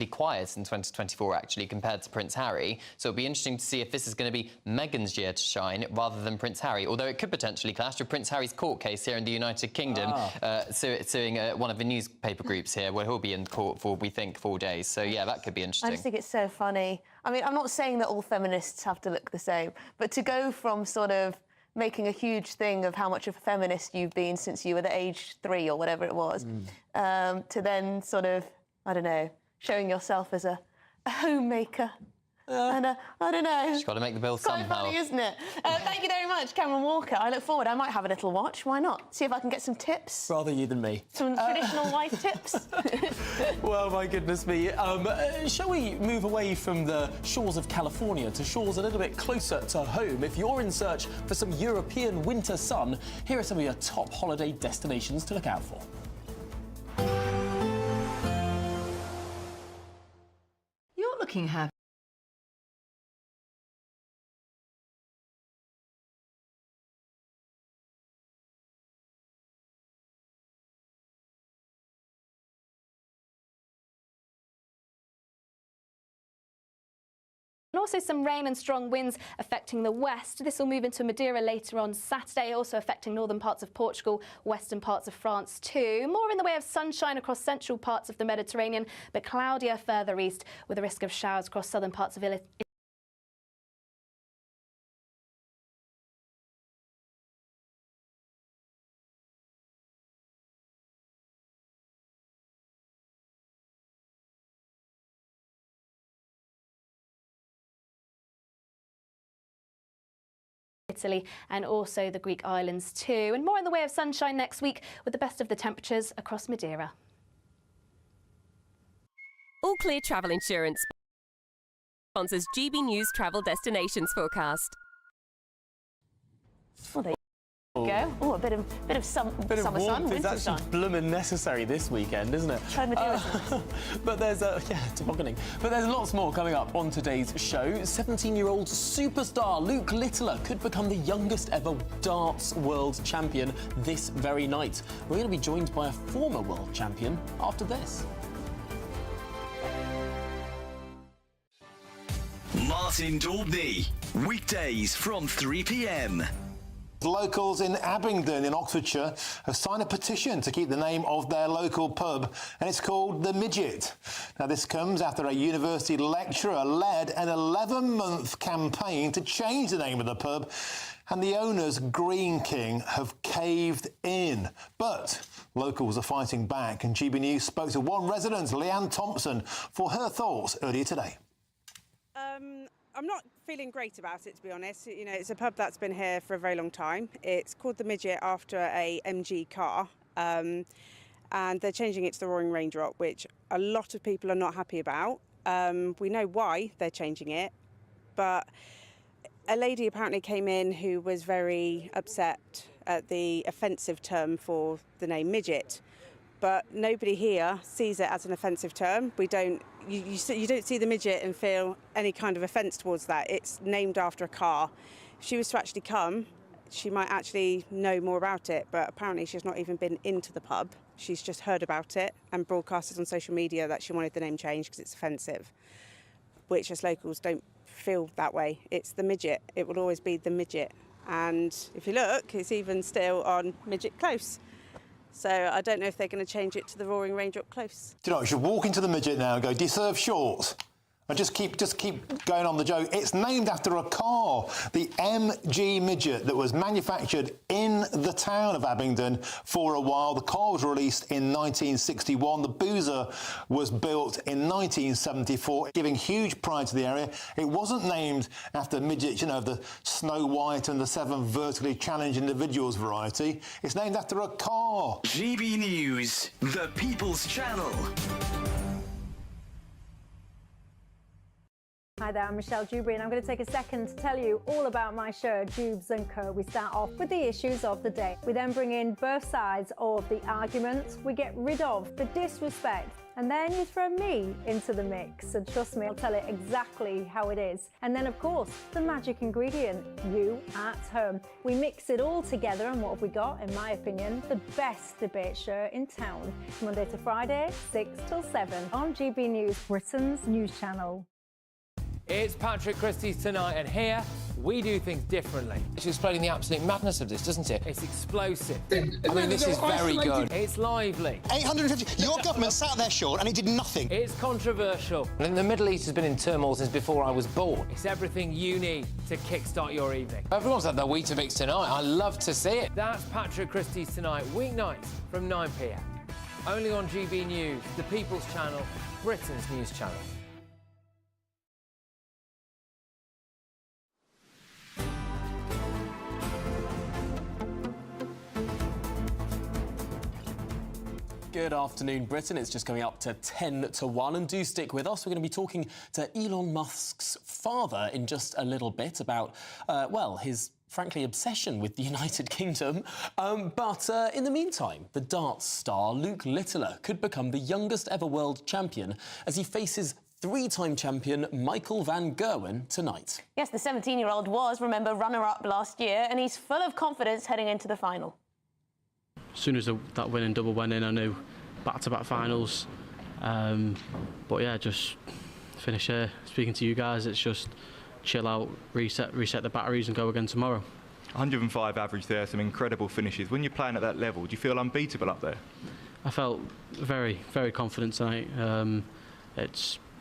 quiet in 2024, actually, compared to Prince Harry. So it'll be interesting to see if this is going to be Meghan's year to shine rather than Prince Harry, although it could potentially clash with Prince Harry's court case here in the United Kingdom, suing one of the newspaper groups here, where he'll be in court for, we think, 4 days. So, yeah, that could be interesting. I just think it's so funny. I mean, I'm not saying that all feminists have to look the same, but to go from sort of making a huge thing of how much of a feminist you've been since you were the age 3 or whatever it was, to then sort of, I don't know, showing yourself as a homemaker. And I don't know. She's got to make the bill somehow. Quite funny, isn't it? Thank you very much, Cameron Walker. I look forward. I might have a little watch. Why not? See if I can get some tips. Rather you than me. Some traditional life tips. Well, my goodness me. Shall we move away from the shores of California to shores a little bit closer to home? If you're in search for some European winter sun, here are some of your top holiday destinations to look out for. You're looking happy. And also some rain and strong winds affecting the west. This will move into Madeira later on Saturday, also affecting northern parts of Portugal, western parts of France too. More in the way of sunshine across central parts of the Mediterranean, but cloudier further east with a risk of showers across southern parts of Italy and also the Greek islands too. And more in the way of sunshine next week with the best of the temperatures across Madeira. All Clear Travel Insurance sponsors GB News Travel Destinations Forecast. Well, there you go. Oh, a bit of summer sun, winter is actually sun. blooming necessary this weekend, isn't it? Try Madeira. But there's tobogganing. But there's lots more coming up on today's show. 17-year-old superstar Luke Littler could become the youngest ever darts world champion this very night. We're going to be joined by a former world champion after this. Martin Daubney, weekdays from 3 p.m. Locals in Abingdon in Oxfordshire have signed a petition to keep the name of their local pub, and it's called the Midget. Now, this comes after a university lecturer led an 11-month campaign to change the name of the pub, and the owners, Green King, have caved in. But locals are fighting back, and GB News spoke to one resident, Leanne Thompson, for her thoughts earlier today. I'm not feeling great about it, to be honest. You know, it's a pub that's been here for a very long time. It's called the Midget after a MG car, and they're changing it to the Roaring Raindrop, which a lot of people are not happy about. We know why they're changing it, but a lady apparently came in who was very upset at the offensive term for the name Midget. But nobody here sees it as an offensive term. We don't. You don't see the midget and feel any kind of offence towards that. It's named after a car. If she was to actually come, she might actually know more about it. But apparently, she's not even been into the pub. She's just heard about it and broadcasted on social media that she wanted the name changed because it's offensive. Which, as locals, don't feel that way. It's the Midget. It will always be the Midget. And if you look, it's even still on Midget Close. So I don't know if they're going to change it to the Roaring Raindrop Close. Do you know, you should walk into the Midget now and go, do you serve shorts? And just keep going on the joke. It's named after a car, the MG Midget, that was manufactured in the town of Abingdon for a while. The car was released in 1961. The Boozer was built in 1974, giving huge pride to the area. It wasn't named after midgets, you know, the Snow White and the 7 vertically challenged individuals variety. It's named after a car. GB News, the People's Channel. Hi there, I'm Michelle Dewberry, and I'm going to take a second to tell you all about my show, Dubes & Co. We start off with the issues of the day. We then bring in both sides of the argument. We get rid of the disrespect. And then you throw me into the mix. And trust me, I'll tell it exactly how it is. And then, of course, the magic ingredient, you at home. We mix it all together, and what have we got? In my opinion, the best debate show in town. Monday to Friday, 6 till 7 on GB News, Britain's news channel. It's Patrick Christie's Tonight, and here we do things differently. It's explaining the absolute madness of this, doesn't it? It's explosive. I mean, this is very good. It's lively. 850. Your government sat there short and it did nothing. It's controversial. And the Middle East has been in turmoil since before I was born. It's everything you need to kickstart your evening. Everyone's had their Weetabix tonight. I love to see it. That's Patrick Christie's Tonight, weeknights from 9 p.m. Only on GB News, the People's Channel, Britain's news channel. Good afternoon, Britain. It's just coming up to 10 to 1, and do stick with us. We're going to be talking to Elon Musk's father in just a little bit about, well, his frankly obsession with the United Kingdom. But in the meantime, the darts star Luke Littler could become the youngest ever world champion as he faces three-time champion Michael van Gerwen tonight. Yes, the 17-year-old was, remember, runner-up last year, and he's full of confidence heading into the final. As soon as that winning double went in, I knew back-to-back finals. But yeah, just finish here speaking to you guys. It's just chill out, reset the batteries and go again tomorrow. 105 average there, some incredible finishes. When you're playing at that level, do you feel unbeatable up there? I felt very, very confident tonight. I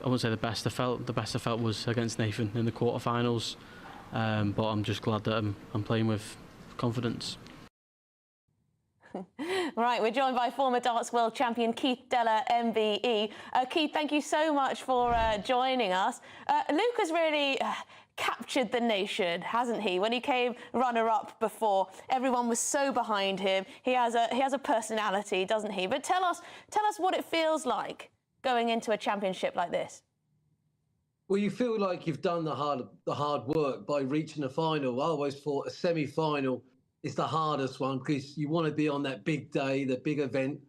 wouldn't say the best I felt. The best I felt was against Nathan in the quarterfinals. But I'm just glad that I'm playing with confidence. Right, we're joined by former darts world champion Keith Deller, MBE. Keith, thank you so much for joining us. Luke has really captured the nation, hasn't he? When he came runner-up before, everyone was so behind him. He has a personality, doesn't he? But tell us what it feels like going into a championship like this. Well, you feel like you've done the hard work by reaching the final. I always thought a semi-final is the hardest one because you want to be on that big day, the big event.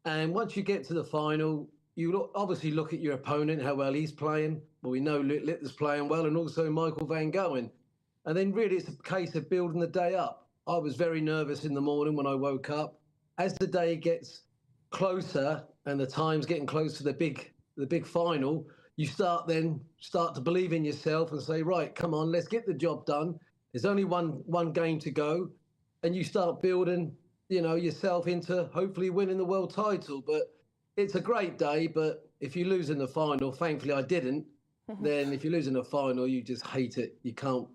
And once you get to the final, you obviously look at your opponent, how well he's playing. Well, we know Littler's playing well, and also Michael van Gerwen. And then really it's a case of building the day up. I was very nervous in the morning when I woke up. As the day gets closer and the time's getting close to the big final, you start to believe in yourself and say, right, come on, let's get the job done. There's only one game to go. And you start building, yourself into hopefully winning the world title. But it's a great day. But if you lose in the final, thankfully I didn't, then if you lose in the final, you just hate it. You can't,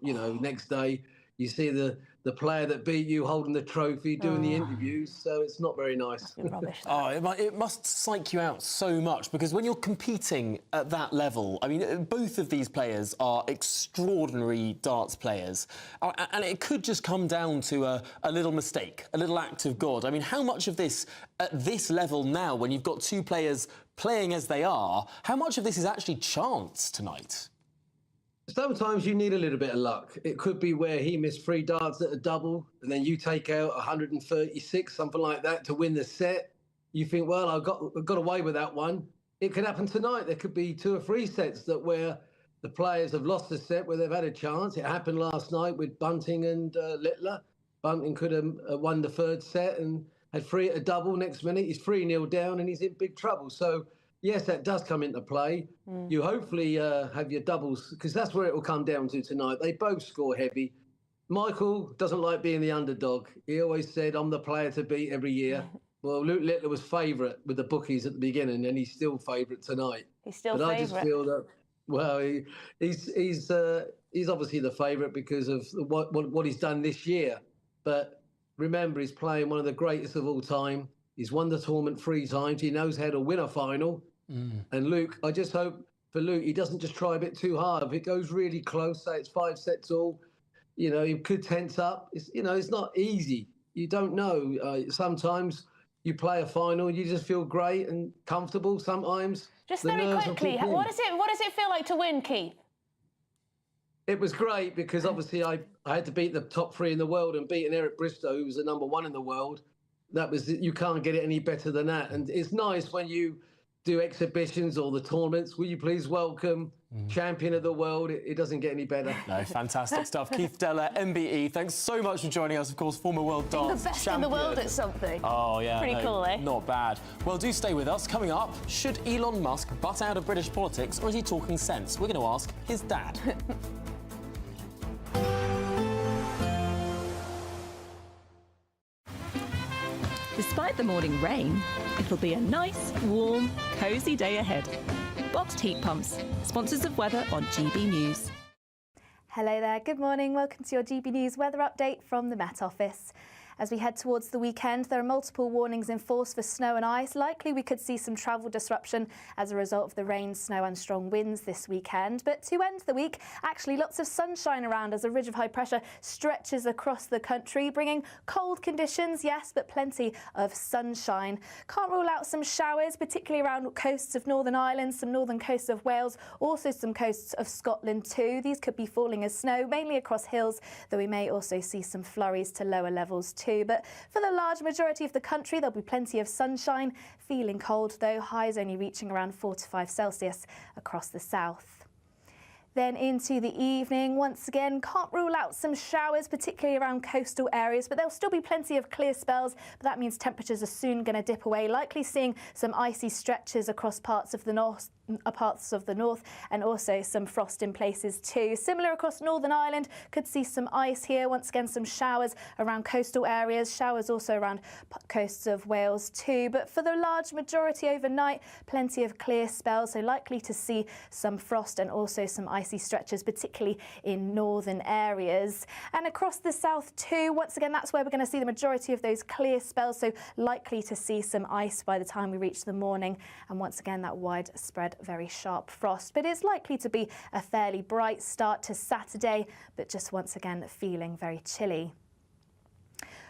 next day you see the player that beat you holding the trophy, doing the interviews. So it's not very nice. Rubbish. It must psych you out so much, because when you're competing at that level, I mean, both of these players are extraordinary darts players. And it could just come down to a little mistake, a little act of God. I mean, how much of this, at this level now, when you've got two players playing as they are, how much of this is actually chance tonight? Sometimes you need a little bit of luck. It could be where he missed 3 darts at a double, and then you take out 136, something like that, to win the set. You think, well, I got away with that one. It could happen tonight. There could be 2 or 3 sets where the players have lost a set where they've had a chance. It happened last night with Bunting and Littler. Bunting could have won the 3rd set and had 3 at a double. Next minute, he's 3-0 down and he's in big trouble. So yes, that does come into play. You hopefully have your doubles, because that's where it will come down to tonight. They both score heavy. Michael doesn't like being the underdog. He always said, I'm the player to beat every year. Well, Luke Littler was favourite with the bookies at the beginning, and he's still favourite tonight. He's still favourite. I just feel that, well, he's obviously the favourite because of what he's done this year. But remember, he's playing one of the greatest of all time. He's won the tournament 3 times. He knows how to win a final. And Luke, I just hope for Luke, he doesn't just try a bit too hard. If it goes really close, say it's 5 sets all, he could tense up. It's not easy. You don't know. Sometimes you play a final, you just feel great and comfortable. Sometimes just very quickly, what does it feel like to win, Keith? It was great because obviously I had to beat the top 3 in the world, and beating Eric Bristow, who was the #1 in the world. You can't get it any better than that. And it's nice when you do exhibitions or the tournaments. Will you please welcome champion of the world? It doesn't get any better. No, fantastic stuff. Keith Deller, MBE, thanks so much for joining us. Of course, former world darts the best champion. in the world at something. Oh, yeah. Pretty cool, eh? Not bad. Well, do stay with us. Coming up, should Elon Musk butt out of British politics, or is he talking sense? We're going to ask his dad. Despite the morning rain, it'll be a nice, warm, cosy day ahead. Boxed heat pumps, sponsors of weather on GB News. Hello there, good morning. Welcome to your GB News weather update from the Met Office. As we head towards the weekend, there are multiple warnings in force for snow and ice. Likely we could see some travel disruption as a result of the rain, snow and strong winds this weekend. But to end the week, actually lots of sunshine around as a ridge of high pressure stretches across the country, bringing cold conditions, yes, but plenty of sunshine. Can't rule out some showers, particularly around coasts of Northern Ireland, some northern coasts of Wales, also some coasts of Scotland too. These could be falling as snow, mainly across hills, though we may also see some flurries to lower levels too. But for the large majority of the country, there'll be plenty of sunshine. Feeling cold though, highs only reaching around 4 to 5 Celsius across the south. Then into the evening, once again, can't rule out some showers, particularly around coastal areas, but there'll still be plenty of clear spells, but that means temperatures are soon going to dip away, likely seeing some icy stretches across parts of the north, and also some frost in places too. Similar across Northern Ireland, could see some ice here. Once again, some showers around coastal areas, showers also around coasts of Wales too. But for the large majority overnight, plenty of clear spells, so likely to see some frost and also some icy stretches, particularly in northern areas. And across the south too, once again, that's where we're going to see the majority of those clear spells, so likely to see some ice by the time we reach the morning. And once again, that widespread, very sharp frost. But it's likely to be a fairly bright start to Saturday, but just once again feeling very chilly.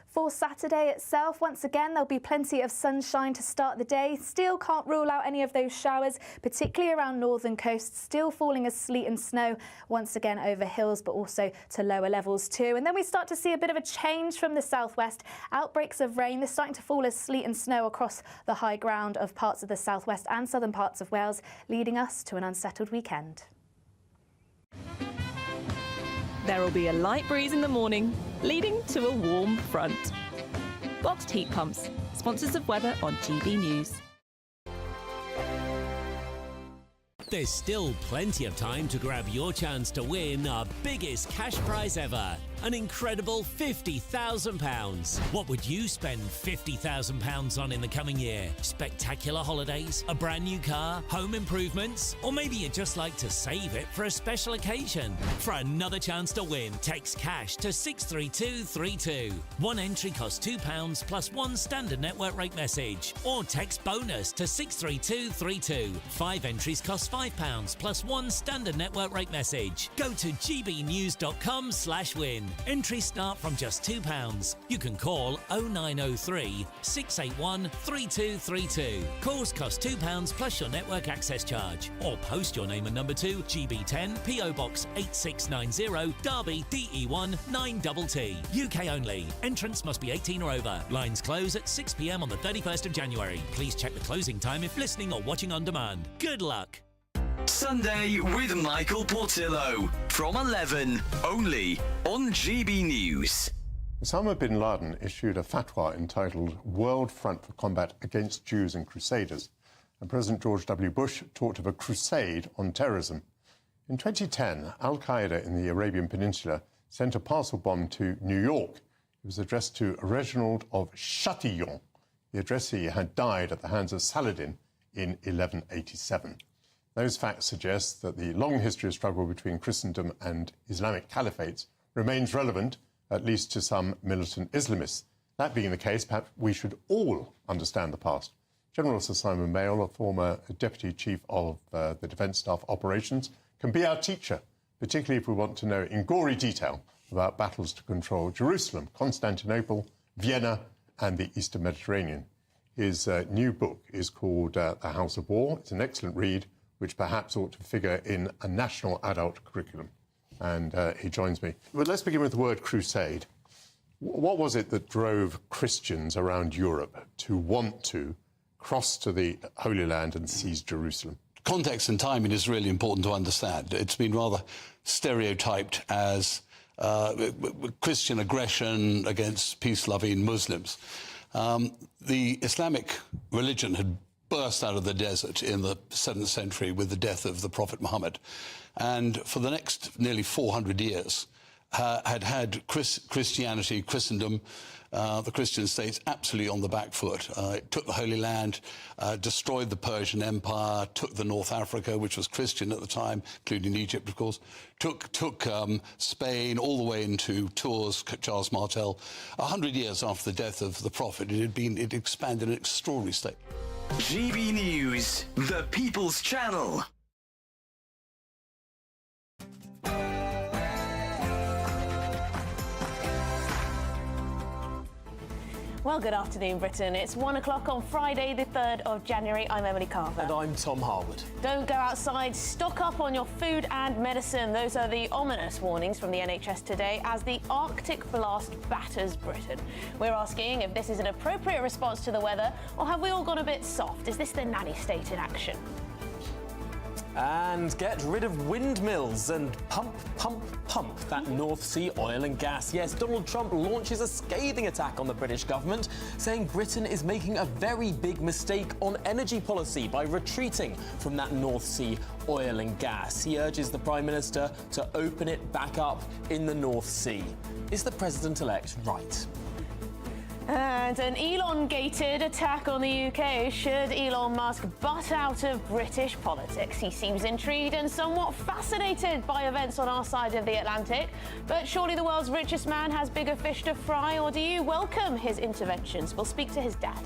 For Saturday itself, once again, there'll be plenty of sunshine to start the day. Still can't rule out any of those showers, particularly around northern coasts, still falling as sleet and snow, once again over hills, but also to lower levels too. And then we start to see a bit of a change from the southwest. Outbreaks of rain, they're starting to fall as sleet and snow across the high ground of parts of the southwest and southern parts of Wales, leading us to an unsettled weekend. There will be a light breeze in the morning, leading to a warm front. Boxed heat pumps, sponsors of weather on GB News. There's still plenty of time to grab your chance to win our biggest cash prize ever, an incredible £50,000. What would you spend £50,000 on in the coming year? Spectacular holidays, a brand new car, home improvements, or maybe you'd just like to save it for a special occasion? For another chance to win, text cash to 63232. One entry costs £2 plus one standard network rate message, or text bonus to 63232. 5 entries cost £5 plus one standard network rate message. Go to gbnews.com/win. Entries start from just £2. You can call 0903 681 3232. Calls cost £2 plus your network access charge. Or post your name and number to GB10 PO Box 8690 Derby DE1 9TT. UK only. Entrance must be 18 or over. Lines close at 6 p.m. on the 31st of January. Please check the closing time if listening or watching on demand. Good luck. Sunday with Michael Portillo from 11, only on GB News. Osama bin Laden issued a fatwa entitled World Front for Combat Against Jews and Crusaders, and President George W. Bush talked of a crusade on terrorism. In 2010, Al-Qaeda in the Arabian Peninsula sent a parcel bomb to New York. It was addressed to Reginald of Chatillon. The addressee had died at the hands of Saladin in 1187. Those facts suggest that the long history of struggle between Christendom and Islamic caliphates remains relevant, at least to some militant Islamists. That being the case, perhaps we should all understand the past. General Sir Simon Mayle, a former Deputy Chief of the Defence Staff Operations, can be our teacher, particularly if we want to know in gory detail about battles to control Jerusalem, Constantinople, Vienna and the Eastern Mediterranean. His new book is called The House of War. It's an excellent read, which perhaps ought to figure in a national adult curriculum. and he joins me. But let's begin with the word crusade. What was it that drove Christians around Europe to want to cross to the Holy Land and seize Jerusalem? Context and timing is really important to understand. It's been rather stereotyped as Christian aggression against peace-loving Muslims. The Islamic religion had burst out of the desert in the 7th century with the death of the Prophet Muhammad, and for the next nearly 400 years had Christianity, Christendom, the Christian states absolutely on the back foot. It took the Holy Land, destroyed the Persian Empire, took the North Africa, which was Christian at the time, including Egypt, of course, took Spain all the way into Tours, Charles Martel. 100 years after the death of the Prophet, it expanded in an extraordinary state. GB News, the People's Channel. Well, good afternoon, Britain. It's 1 o'clock on Friday, the 3rd of January. I'm Emily Carver. And I'm Tom Harwood. Don't go outside. Stock up on your food and medicine. Those are the ominous warnings from the NHS today as the Arctic blast batters Britain. We're asking if this is an appropriate response to the weather, or have we all gone a bit soft? Is this the nanny state in action? And get rid of windmills and pump that North Sea oil and gas. Yes, Donald Trump launches a scathing attack on the British government, saying Britain is making a very big mistake on energy policy by retreating from that North Sea oil and gas. He urges the Prime Minister to open it back up in the North Sea. Is the President-elect right? And an elongated attack on the UK should Elon Musk butt out of British politics. He seems intrigued and somewhat fascinated by events on our side of the Atlantic. But surely the world's richest man has bigger fish to fry, or do you welcome his interventions? We'll speak to his dad.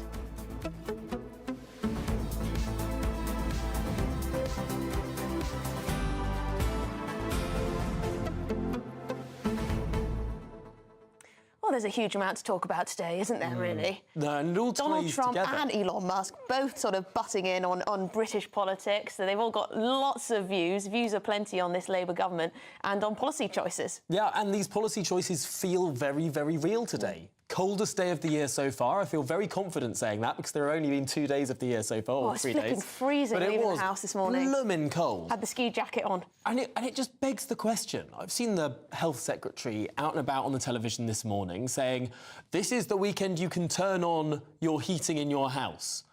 Well, there's a huge amount to talk about today, isn't there, really? No, and it all Donald ties Trump together. and Elon Musk both sort of butting in on British politics. So they've all got lots of views. Views are plenty on this Labour government and on policy choices. Yeah, and these policy choices feel very, very real today. Coldest day of the year so far. I feel very confident saying that because there have only been 2 days of the year so far, or it's 3 flipping days. freezing But it leaving was the house this morning. blooming cold. Had the ski jacket on. And it just begs the question. I've seen the Health Secretary out and about on the television this morning saying, this is the weekend you can turn on your heating in your house.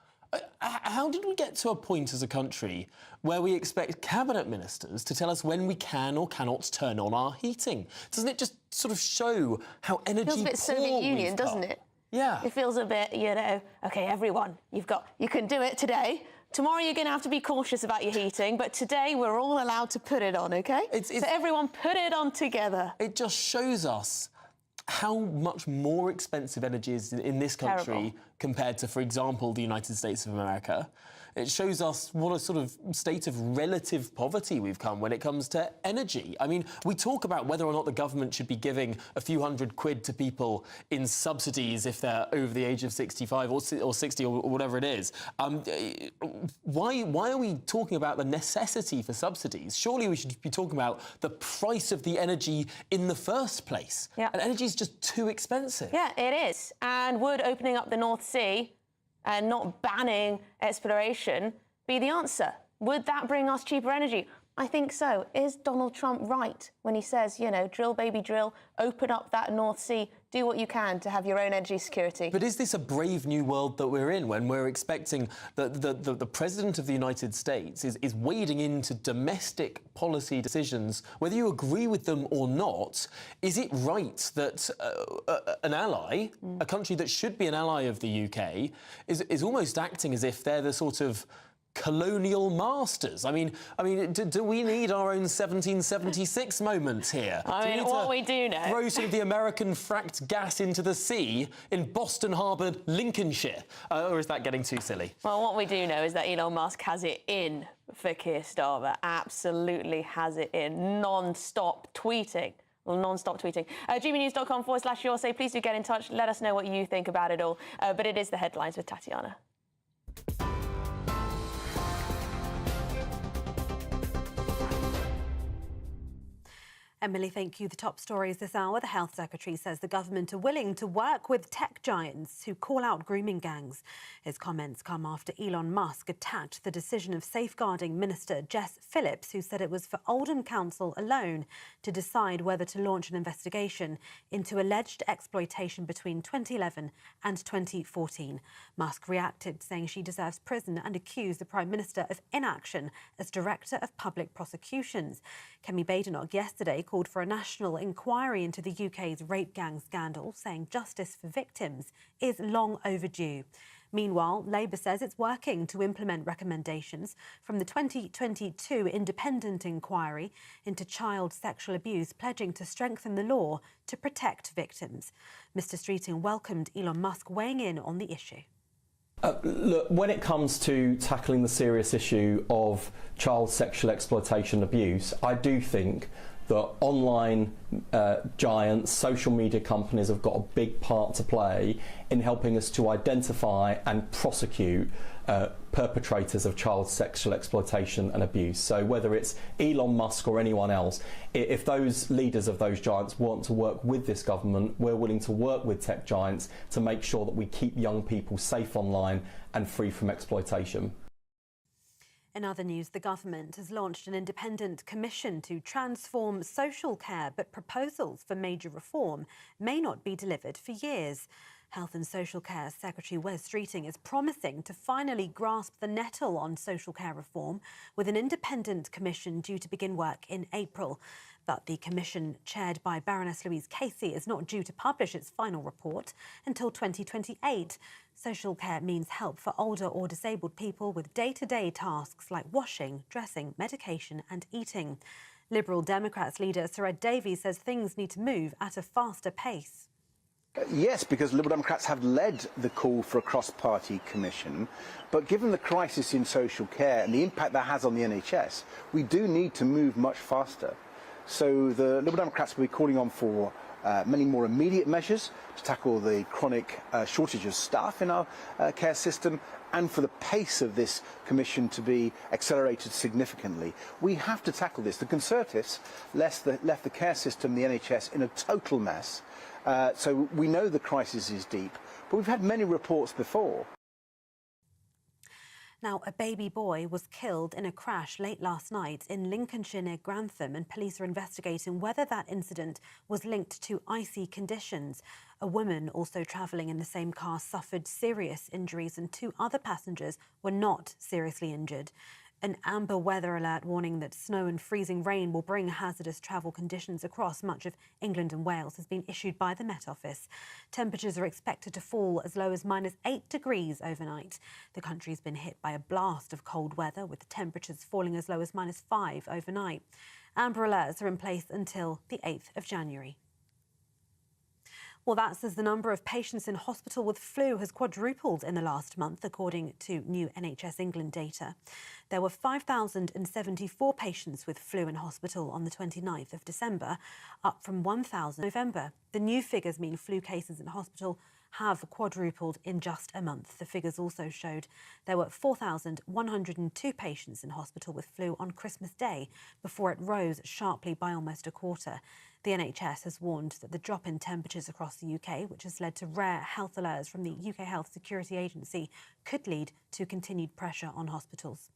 How did we get to a point as a country where we expect cabinet ministers to tell us when we can or cannot turn on our heating? Doesn't it just sort of show how energy poor Feels a bit Soviet Union, doesn't it? Yeah. It feels a bit, you know, OK, everyone, you can do it today. Tomorrow you're going to have to be cautious about your heating, but today we're all allowed to put it on, OK? So everyone put it on together. It just shows us how much more expensive energy is in this country Terrible. compared to, for example, the United States of America. It shows us what a sort of state of relative poverty we've come when it comes to energy. I mean, we talk about whether or not the government should be giving a few £100 to people in subsidies if they're over the age of 65 or 60 or whatever it is. Why are we talking about the necessity for subsidies? Surely we should be talking about the price of the energy in the first place. Yeah. And energy is just too expensive. Yeah, it is. And would opening up the North Sea and not banning exploration be the answer? Would that bring us cheaper energy? I think so. Is Donald Trump right when he says, you know, drill, baby, drill, open up that North Sea, do what you can to have your own energy security? But is this a brave new world that we're in when we're expecting the President of the United States is wading into domestic policy decisions, whether you agree with them or not? Is it right that an ally, a country that should be an ally of the UK, is almost acting as if they're the sort of colonial masters? I mean, do we need our own 1776 moment here? I mean, what we do know... Throw some of the American fracked gas into the sea in Boston Harbour, Lincolnshire? Or is that getting too silly? Well, what we do know is that Elon Musk has it in for Keir Starmer. Absolutely has it in. Non-stop tweeting. Well, non-stop tweeting. gbnews.com/your say. Please do get in touch. Let us know what you think about it all. But it is the headlines with Tatiana. Emily, thank you. The top stories this hour. The Health Secretary says the government are willing to work with tech giants who call out grooming gangs. His comments come after Elon Musk attacked the decision of safeguarding Minister Jess Phillips, who said it was for Oldham Council alone to decide whether to launch an investigation into alleged exploitation between 2011 and 2014. Musk reacted, saying she deserves prison, and accused the Prime Minister of inaction as Director of Public Prosecutions. Kemi Badenoch yesterday called for a national inquiry into the UK's rape gang scandal, saying justice for victims is long overdue. Meanwhile, Labour says it's working to implement recommendations from the 2022 independent inquiry into child sexual abuse, pledging to strengthen the law to protect victims. Mr Streeting welcomed Elon Musk weighing in on the issue. Look, when it comes to tackling the serious issue of child sexual exploitation and abuse, I do think that online giants, social media companies have got a big part to play in helping us to identify and prosecute perpetrators of child sexual exploitation and abuse. So whether it's Elon Musk or anyone else, if those leaders of those giants want to work with this government, we're willing to work with tech giants to make sure that we keep young people safe online and free from exploitation. In other news, the government has launched an independent commission to transform social care, but proposals for major reform may not be delivered for years. Health and Social Care Secretary Wes Streeting is promising to finally grasp the nettle on social care reform, with an independent commission due to begin work in April. But the commission, chaired by Baroness Louise Casey, is not due to publish its final report until 2028. Social care means help for older or disabled people with day-to-day tasks like washing, dressing, medication and eating. Liberal Democrats leader Sir Ed Davey says things need to move at a faster pace. Yes, because Liberal Democrats have led the call for a cross-party commission, but given the crisis in social care and the impact that has on the NHS, we do need to move much faster. So the Liberal Democrats will be calling on for many more immediate measures to tackle the chronic shortage of staff in our care system, and for the pace of this commission to be accelerated significantly. We have to tackle this. The Conservatives left the care system, the NHS, in a total mess. So we know the crisis is deep, but we've had many reports before. Now, a baby boy was killed in a crash late last night in Lincolnshire near Grantham, and police are investigating whether that incident was linked to icy conditions. A woman also travelling in the same car suffered serious injuries, and 2 other passengers were not seriously injured. An amber weather alert warning that snow and freezing rain will bring hazardous travel conditions across much of England and Wales has been issued by the Met Office. Temperatures are expected to fall as low as -8 degrees overnight. The country's been hit by a blast of cold weather, with temperatures falling as low as -5 overnight. Amber alerts are in place until the 8th of January. Well, that's as the number of patients in hospital with flu has quadrupled in the last month, according to new NHS England data. There were 5,074 patients with flu in hospital on the 29th of December, up from 1,000 in November. The new figures mean flu cases in hospital have quadrupled in just a month. The figures also showed there were 4,102 patients in hospital with flu on Christmas Day, before it rose sharply by almost a quarter. The NHS has warned that the drop in temperatures across the UK, which has led to rare health alerts from the UK Health Security Agency, could lead to continued pressure on hospitals.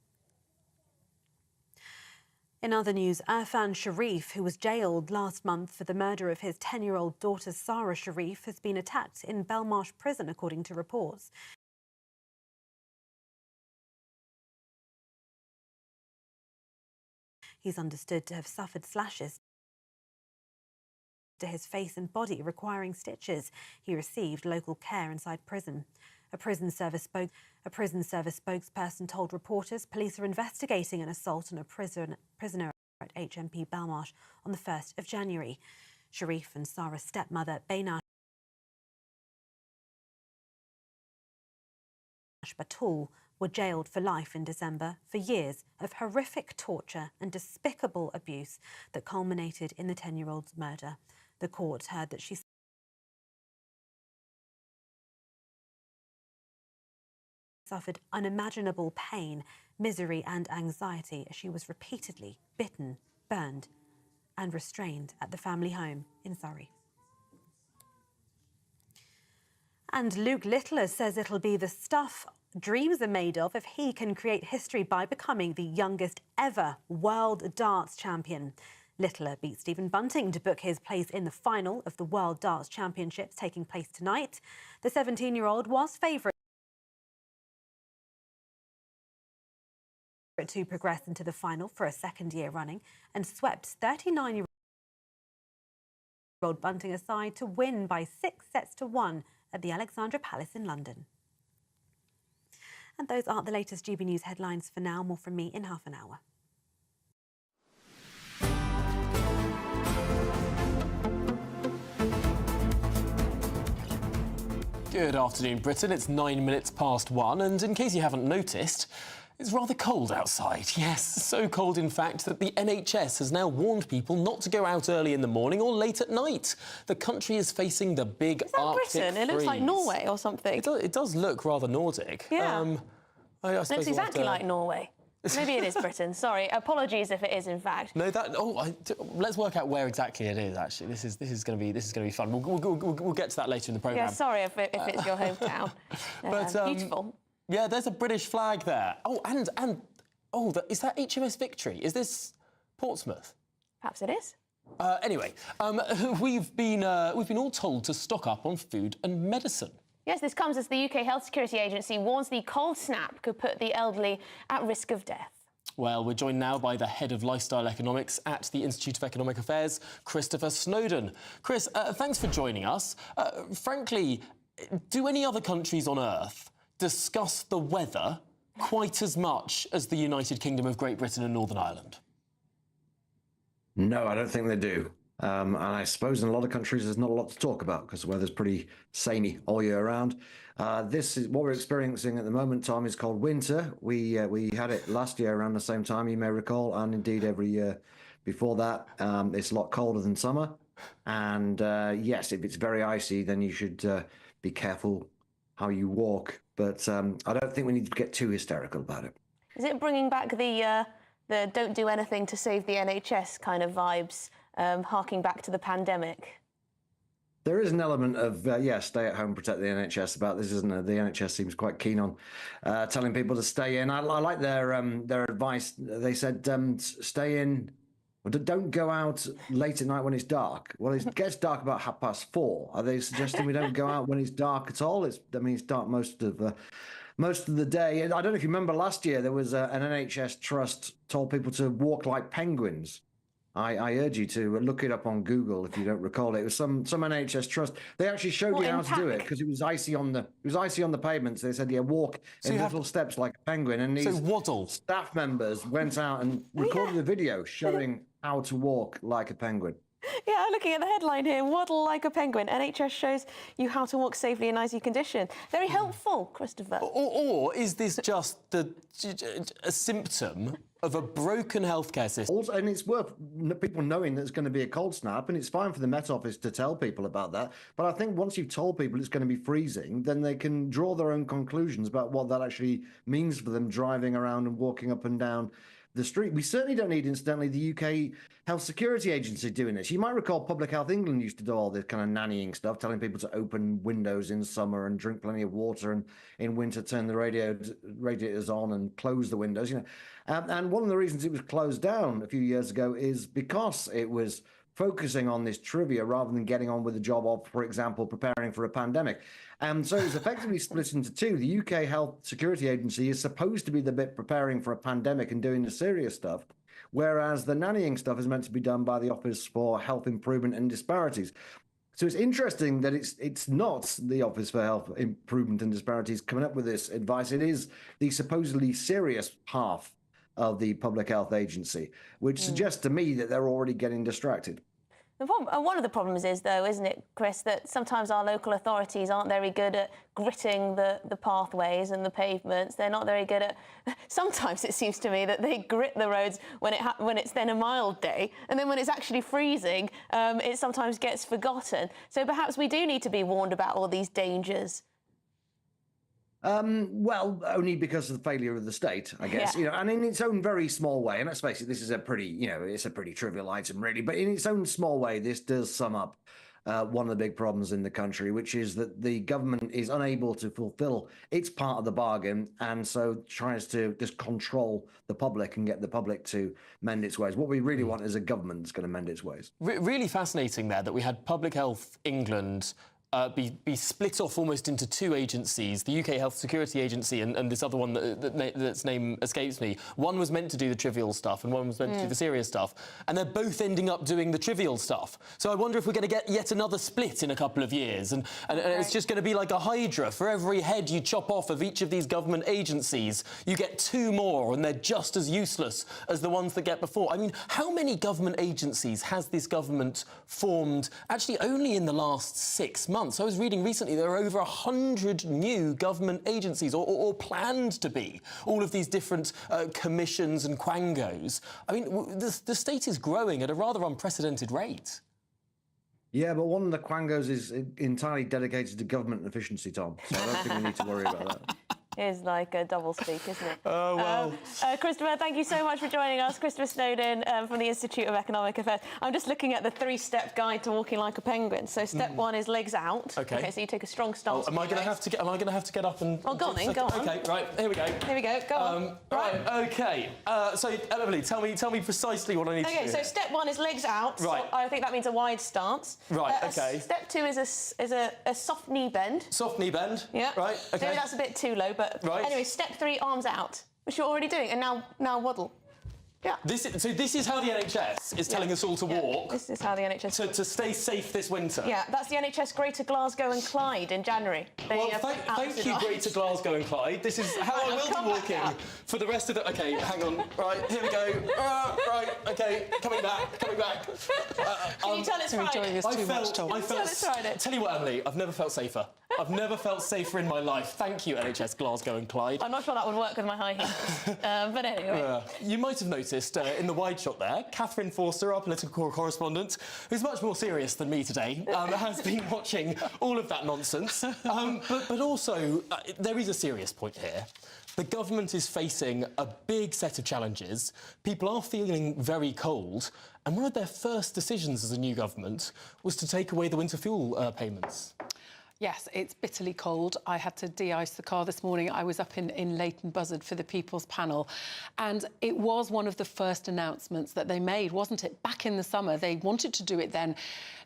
In other news, Irfan Sharif, who was jailed last month for the murder of his 10-year-old daughter Sarah Sharif, has been attacked in Belmarsh prison, according to reports. He's understood to have suffered slashes to his face and body, requiring stitches. He received local care inside prison. A prison service spokesperson told reporters police are investigating an assault on a prisoner at HMP Belmarsh on the 1st of January. Sharif and Sarah's stepmother, Baynash Batul, were jailed for life in December for years of horrific torture and despicable abuse that culminated in the 10-year-old's murder. The court heard that she suffered unimaginable pain, misery and anxiety as she was repeatedly bitten, burned and restrained at the family home in Surrey. And Luke Littler says it'll be the stuff dreams are made of if he can create history by becoming the youngest ever world darts champion. Littler beat Stephen Bunting to book his place in the final of the World Darts Championships taking place tonight. The 17-year-old was favourite to progress into the final for a second year running and swept 39-year-old Bunting aside to win by 6-1 at the Alexandra Palace in London. And those are the latest GB News headlines for now. More from me in half an hour. Good afternoon, Britain. It's 9 minutes past 1, and in case you haven't noticed, it's rather cold outside. Yes, so cold, in fact, that the NHS has now warned people not to go out early in the morning or late at night. The country is facing the big Arctic Britain? It looks like freeze. Norway or something. It does look rather Nordic. Yeah. I It looks exactly like Norway. Maybe it is Britain. Sorry, apologies if it is, in fact. No, let's work out where exactly it is. Actually, this is going to be fun. We'll get to that later in the programme. Yeah, sorry if it's your hometown. But beautiful. Yeah, there's a British flag there. Oh, and is that HMS Victory? Is this Portsmouth? Perhaps it is. Anyway, we've been all told to stock up on food and medicine. Yes, this comes as the UK Health Security Agency warns the cold snap could put the elderly at risk of death. Well, we're joined now by the head of lifestyle economics at the Institute of Economic Affairs, Christopher Snowdon. Chris, thanks for joining us. Frankly, do any other countries on Earth discuss the weather quite as much as the United Kingdom of Great Britain and Northern Ireland? No, I don't think they do. And I suppose in a lot of countries there's not a lot to talk about because the weather's pretty samey all year round. This is what we're experiencing at the moment, Tom, is called winter. We had it last year around the same time, you may recall, and indeed every year before that. It's a lot colder than summer. And yes, if it's very icy, then you should be careful how you walk. But I don't think we need to get too hysterical about it. Is it bringing back the don't do anything to save the NHS kind of vibes, harking back to the pandemic? There is an element of, stay at home, protect the NHS about this, isn't there? The NHS seems quite keen on telling people to stay in. I like their advice. They said stay in, or don't go out late at night when it's dark. Well, it gets dark about 4:30. Are they suggesting we don't go out when it's dark at all? It's dark most of the day. And I don't know if you remember last year, there was an NHS trust told people to walk like penguins. I urge you to look it up on Google if you don't recall it. It was some NHS trust. They actually showed you how to do it because it was icy on the pavements. They said, walk in little steps like a penguin. And these waddle. Staff members went out and recorded a video showing how to walk like a penguin. Yeah, looking at the headline here, waddle like a penguin. NHS shows you how to walk safely in icy condition. Very helpful, Christopher. Or is this just a symptom of a broken healthcare system? Also, and it's worth people knowing that it's going to be a cold snap, and it's fine for the Met Office to tell people about that. But I think once you've told people it's going to be freezing, then they can draw their own conclusions about what that actually means for them driving around and walking up and down the street. We certainly don't need, incidentally, the UK Health Security Agency doing this. You might recall Public Health England used to do all this kind of nannying stuff, telling people to open windows in summer and drink plenty of water, and in winter turn the radiators on and close the windows. And one of the reasons it was closed down a few years ago is because it was focusing on this trivia rather than getting on with the job of, for example, preparing for a pandemic. And so it was effectively split into two. The UK Health Security Agency is supposed to be the bit preparing for a pandemic and doing the serious stuff, whereas the nannying stuff is meant to be done by the Office for Health Improvement and Disparities. So it's interesting that it's not the Office for Health Improvement and Disparities coming up with this advice. It is the supposedly serious half of the Public Health Agency, which suggests to me that they're already getting distracted. One of the problems is, though, isn't it, Chris, that sometimes our local authorities aren't very good at gritting the pathways and the pavements. They're not very good at... Sometimes it seems to me that they grit the roads when it's then a mild day, and then when it's actually freezing, it sometimes gets forgotten. So perhaps we do need to be warned about all these dangers. Well, only because of the failure of the state, I guess. Yeah. And in its own very small way. And let's face it, this is a pretty, it's a pretty trivial item, really. But in its own small way, this does sum up one of the big problems in the country, which is that the government is unable to fulfill its part of the bargain, and so tries to just control the public and get the public to mend its ways. What we really want is a government that's going to mend its ways. Really fascinating there that we had Public Health England be split off almost into two agencies, the UK Health Security Agency and this other one that's name escapes me. One was meant to do the trivial stuff and one was meant to do the serious stuff. And they're both ending up doing the trivial stuff. So I wonder if we're going to get yet another split in a couple of years. And it's just going to be like a hydra. For every head you chop off of each of these government agencies, you get two more, and they're just as useless as the ones that get before. I mean, how many government agencies has this government formed actually only in the last 6 months? I was reading recently there are over 100 new government agencies, or planned to be, all of these different commissions and quangos. I mean, the state is growing at a rather unprecedented rate. Yeah, but one of the quangos is entirely dedicated to government efficiency, Tom, so I don't think we need to worry about that. Is like a double speak, isn't it? Oh, well. Christopher, thank you so much for joining us. Christopher Snowdon from the Institute of Economic Affairs. I'm just looking at the 3-step guide to walking like a penguin. So step 1 is legs out. Okay. So you take a strong stance. Am I going to have to get up and... Oh, go on then, go on. Okay, right, here we go. Here we go, go on. Right, okay. So, Emily, tell me precisely what I need to do. Okay, so step 1 is legs out. Right. So I think that means a wide stance. Right, okay. Step 2 is a soft knee bend. Soft knee bend? Yeah. Right, okay. Maybe that's a bit too low, but right. Anyway, step 3, arms out, which you're already doing, and now waddle. Yeah. This is how the NHS is telling us all to walk. This is how the NHS... To stay safe this winter. Yeah, that's the NHS Greater Glasgow and Clyde in January. Well, thank you, Greater Glasgow and Clyde. This is how I will be walking for the rest of the... OK, hang on. Right, here we go. Right, OK, coming back. Can you tell it's Friday? Tell you what, Emily, I've never felt safer. I've never felt safer in my life. Thank you, NHS Glasgow and Clyde. I'm not sure that would work with my high heels. But anyway. You might have noticed in the wide shot there, Catherine Forster, our political correspondent, who's much more serious than me today, has been watching all of that nonsense. But also, there is a serious point here. The government is facing a big set of challenges. People are feeling very cold. And one of their first decisions as a new government was to take away the winter fuel payments. Yes, it's bitterly cold. I had to de-ice the car this morning. I was up in Leighton Buzzard for the People's Panel. And it was one of the first announcements that they made, wasn't it? Back in the summer, they wanted to do it then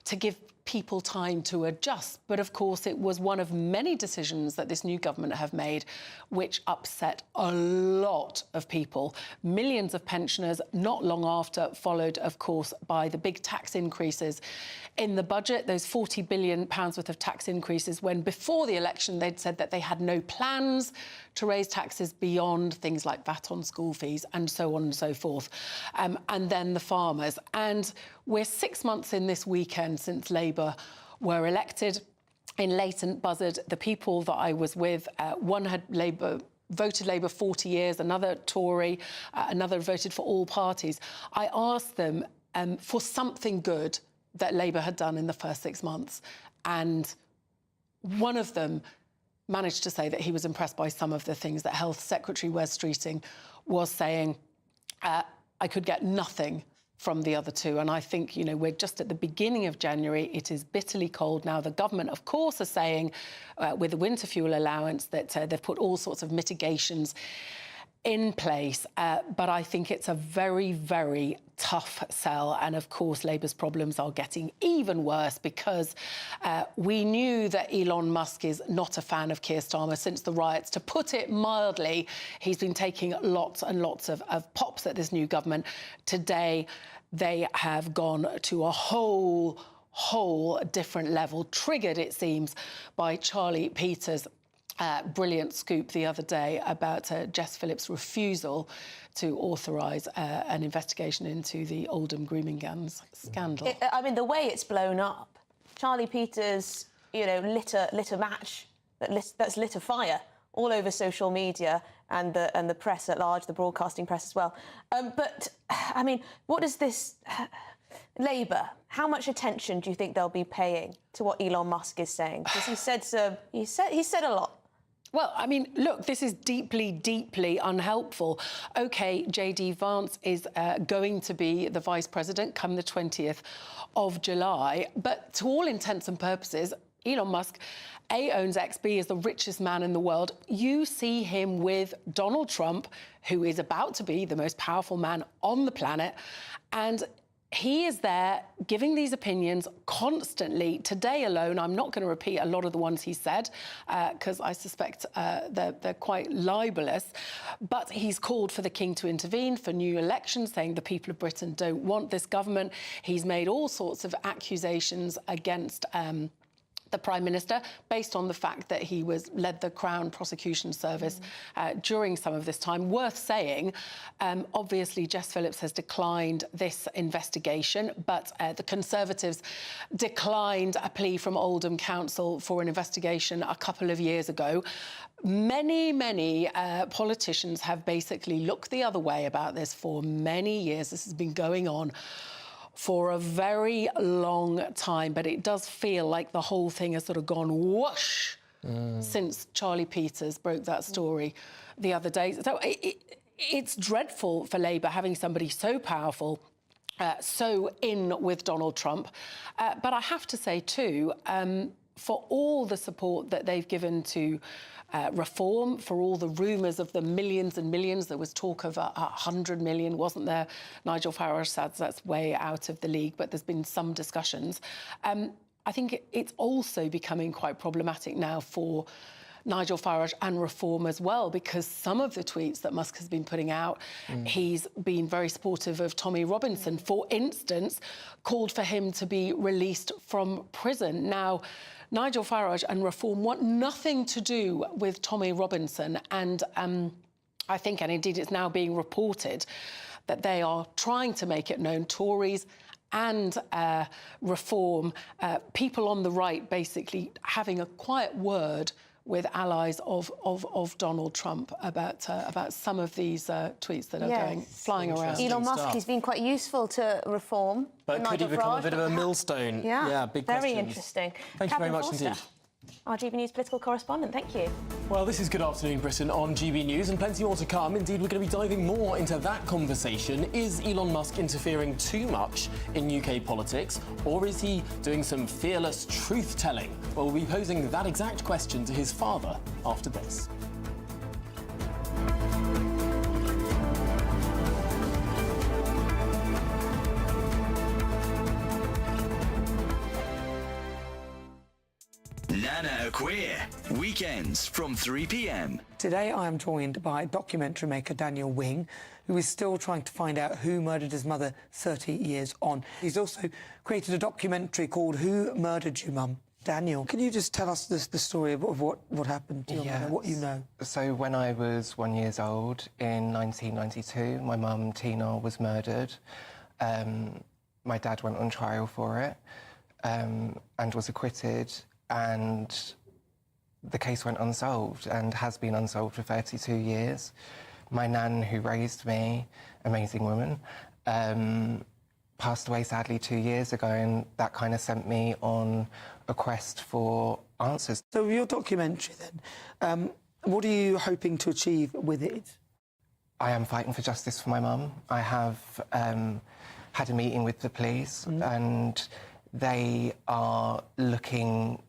to give people time to adjust. But of course, it was one of many decisions that this new government have made which upset a lot of people. Millions of pensioners, not long after, followed, of course, by the big tax increases. In the budget, those £40 billion worth of tax increases, when before the election they'd said that they had no plans to raise taxes beyond things like VAT on school fees and so on and so forth. And then the farmers. And we're 6 months in this weekend since Labour were elected. In Leighton Buzzard, the people that I was with, one had voted Labour 40 years, another Tory, another voted for all parties. I asked them for something good that Labour had done in the first 6 months. And one of them managed to say that he was impressed by some of the things that Health Secretary Wes Streeting was saying. I could get nothing from the other two. And I think, you know, we're just at the beginning of January. It is bitterly cold now. The government, of course, are saying with the winter fuel allowance that they've put all sorts of mitigations in place. But I think it's a very, very tough sell. And of course, Labour's problems are getting even worse because we knew that Elon Musk is not a fan of Keir Starmer since the riots. To put it mildly, he's been taking lots and lots of pops at this new government. Today, they have gone to a whole different level, triggered, it seems, by Charlie Peters' brilliant scoop the other day about Jess Phillips' refusal to authorise an investigation into the Oldham grooming gangs scandal. I mean, the way it's blown up, Charlie Peters, you know, lit a match that's lit a fire all over social media and the press at large, the broadcasting press as well. But I mean, what does this Labour? How much attention do you think they'll be paying to what Elon Musk is saying? Because he said a lot. Well, I mean, look, this is deeply, deeply unhelpful. OK, J.D. Vance is going to be the vice president come the 20th of July. But to all intents and purposes, Elon Musk, A, owns X, B, is the richest man in the world. You see him with Donald Trump, who is about to be the most powerful man on the planet. And he is there giving these opinions constantly. Today alone, I'm not going to repeat a lot of the ones he said, because I suspect they're quite libelous. But he's called for the king to intervene for new elections, saying the people of Britain don't want this government. He's made all sorts of accusations against the Prime Minister, based on the fact that he led the Crown Prosecution Service during some of this time. Worth saying, obviously, Jess Phillips has declined this investigation, but the Conservatives declined a plea from Oldham Council for an investigation a couple of years ago. Many politicians have basically looked the other way about this for many years. This has been going on for a very long time, but it does feel like the whole thing has sort of gone whoosh since Charlie Peters broke that story the other day. So it's dreadful for Labour having somebody so powerful, so in with Donald Trump. But I have to say, too, for all the support that they've given to reform, for all the rumours of the millions and millions. There was talk of 100 million, wasn't there? Nigel Farage says that's way out of the league, but there's been some discussions. I think it's also becoming quite problematic now for Nigel Farage and reform as well, because some of the tweets that Musk has been putting out, he's been very supportive of Tommy Robinson, for instance, called for him to be released from prison. Now, Nigel Farage and reform want nothing to do with Tommy Robinson, and I think, and indeed it's now being reported, that they are trying to make it known, Tories and reform, people on the right basically having a quiet word with allies of Donald Trump about some of these tweets that are flying around. Elon Musk, he's been quite useful to reform. But could he become a bit of a millstone? Yeah, big very questions. interesting. Thank you very much indeed. Our GB News political correspondent, thank you. Well, this is Good Afternoon Britain on GB News, and plenty more to come. Indeed, we're going to be diving more into that conversation. Is Elon Musk interfering too much in UK politics, or is he doing some fearless truth-telling? Well, we'll be posing that exact question to his father after this. Nana Queer, weekends from 3 p.m. Today I am joined by documentary maker Daniel Wing, who is still trying to find out who murdered his mother 30 years on. He's also created a documentary called Who Murdered You, Mum? Daniel, can you just tell us the story of what happened to your mother, what you know? So when I was 1 year old in 1992, my mum, Tina, was murdered. My dad went on trial for it and was acquitted. And the case went unsolved and has been unsolved for 32 years. My nan, who raised me, amazing woman, passed away sadly 2 years ago, and that kind of sent me on a quest for answers. So your documentary then, what are you hoping to achieve with it? I am fighting for justice for my mum. I have had a meeting with the police and they are looking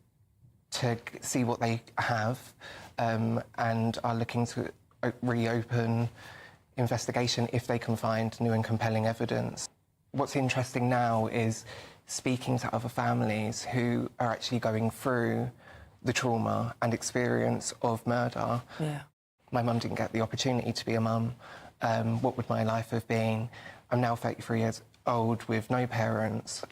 to see what they have and are looking to reopen investigation if they can find new and compelling evidence. What's interesting now is speaking to other families who are actually going through the trauma and experience of murder. Yeah. My mum didn't get the opportunity to be a mum. What would my life have been? I'm now 33 years old with no parents.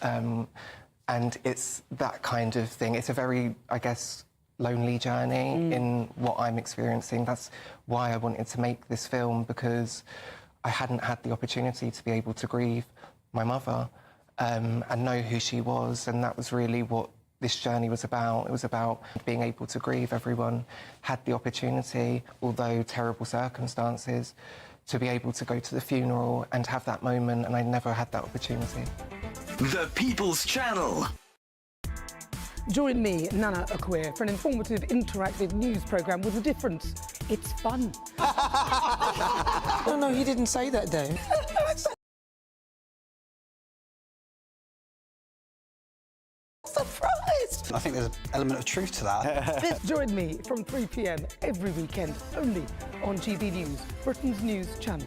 And it's that kind of thing. It's a very, I guess, lonely journey in what I'm experiencing. That's why I wanted to make this film, because I hadn't had the opportunity to be able to grieve my mother and know who she was. And that was really what this journey was about. It was about being able to grieve. Everyone had the opportunity, although terrible circumstances, to be able to go to the funeral and have that moment, and I never had that opportunity. The People's Channel. Join me, Nana Akweer, for an informative, interactive news programme with a difference. It's fun. No, he didn't say that, though. Surprised! I think there's an element of truth to that. Join me from 3 p.m. every weekend, only on GB News, Britain's news channel.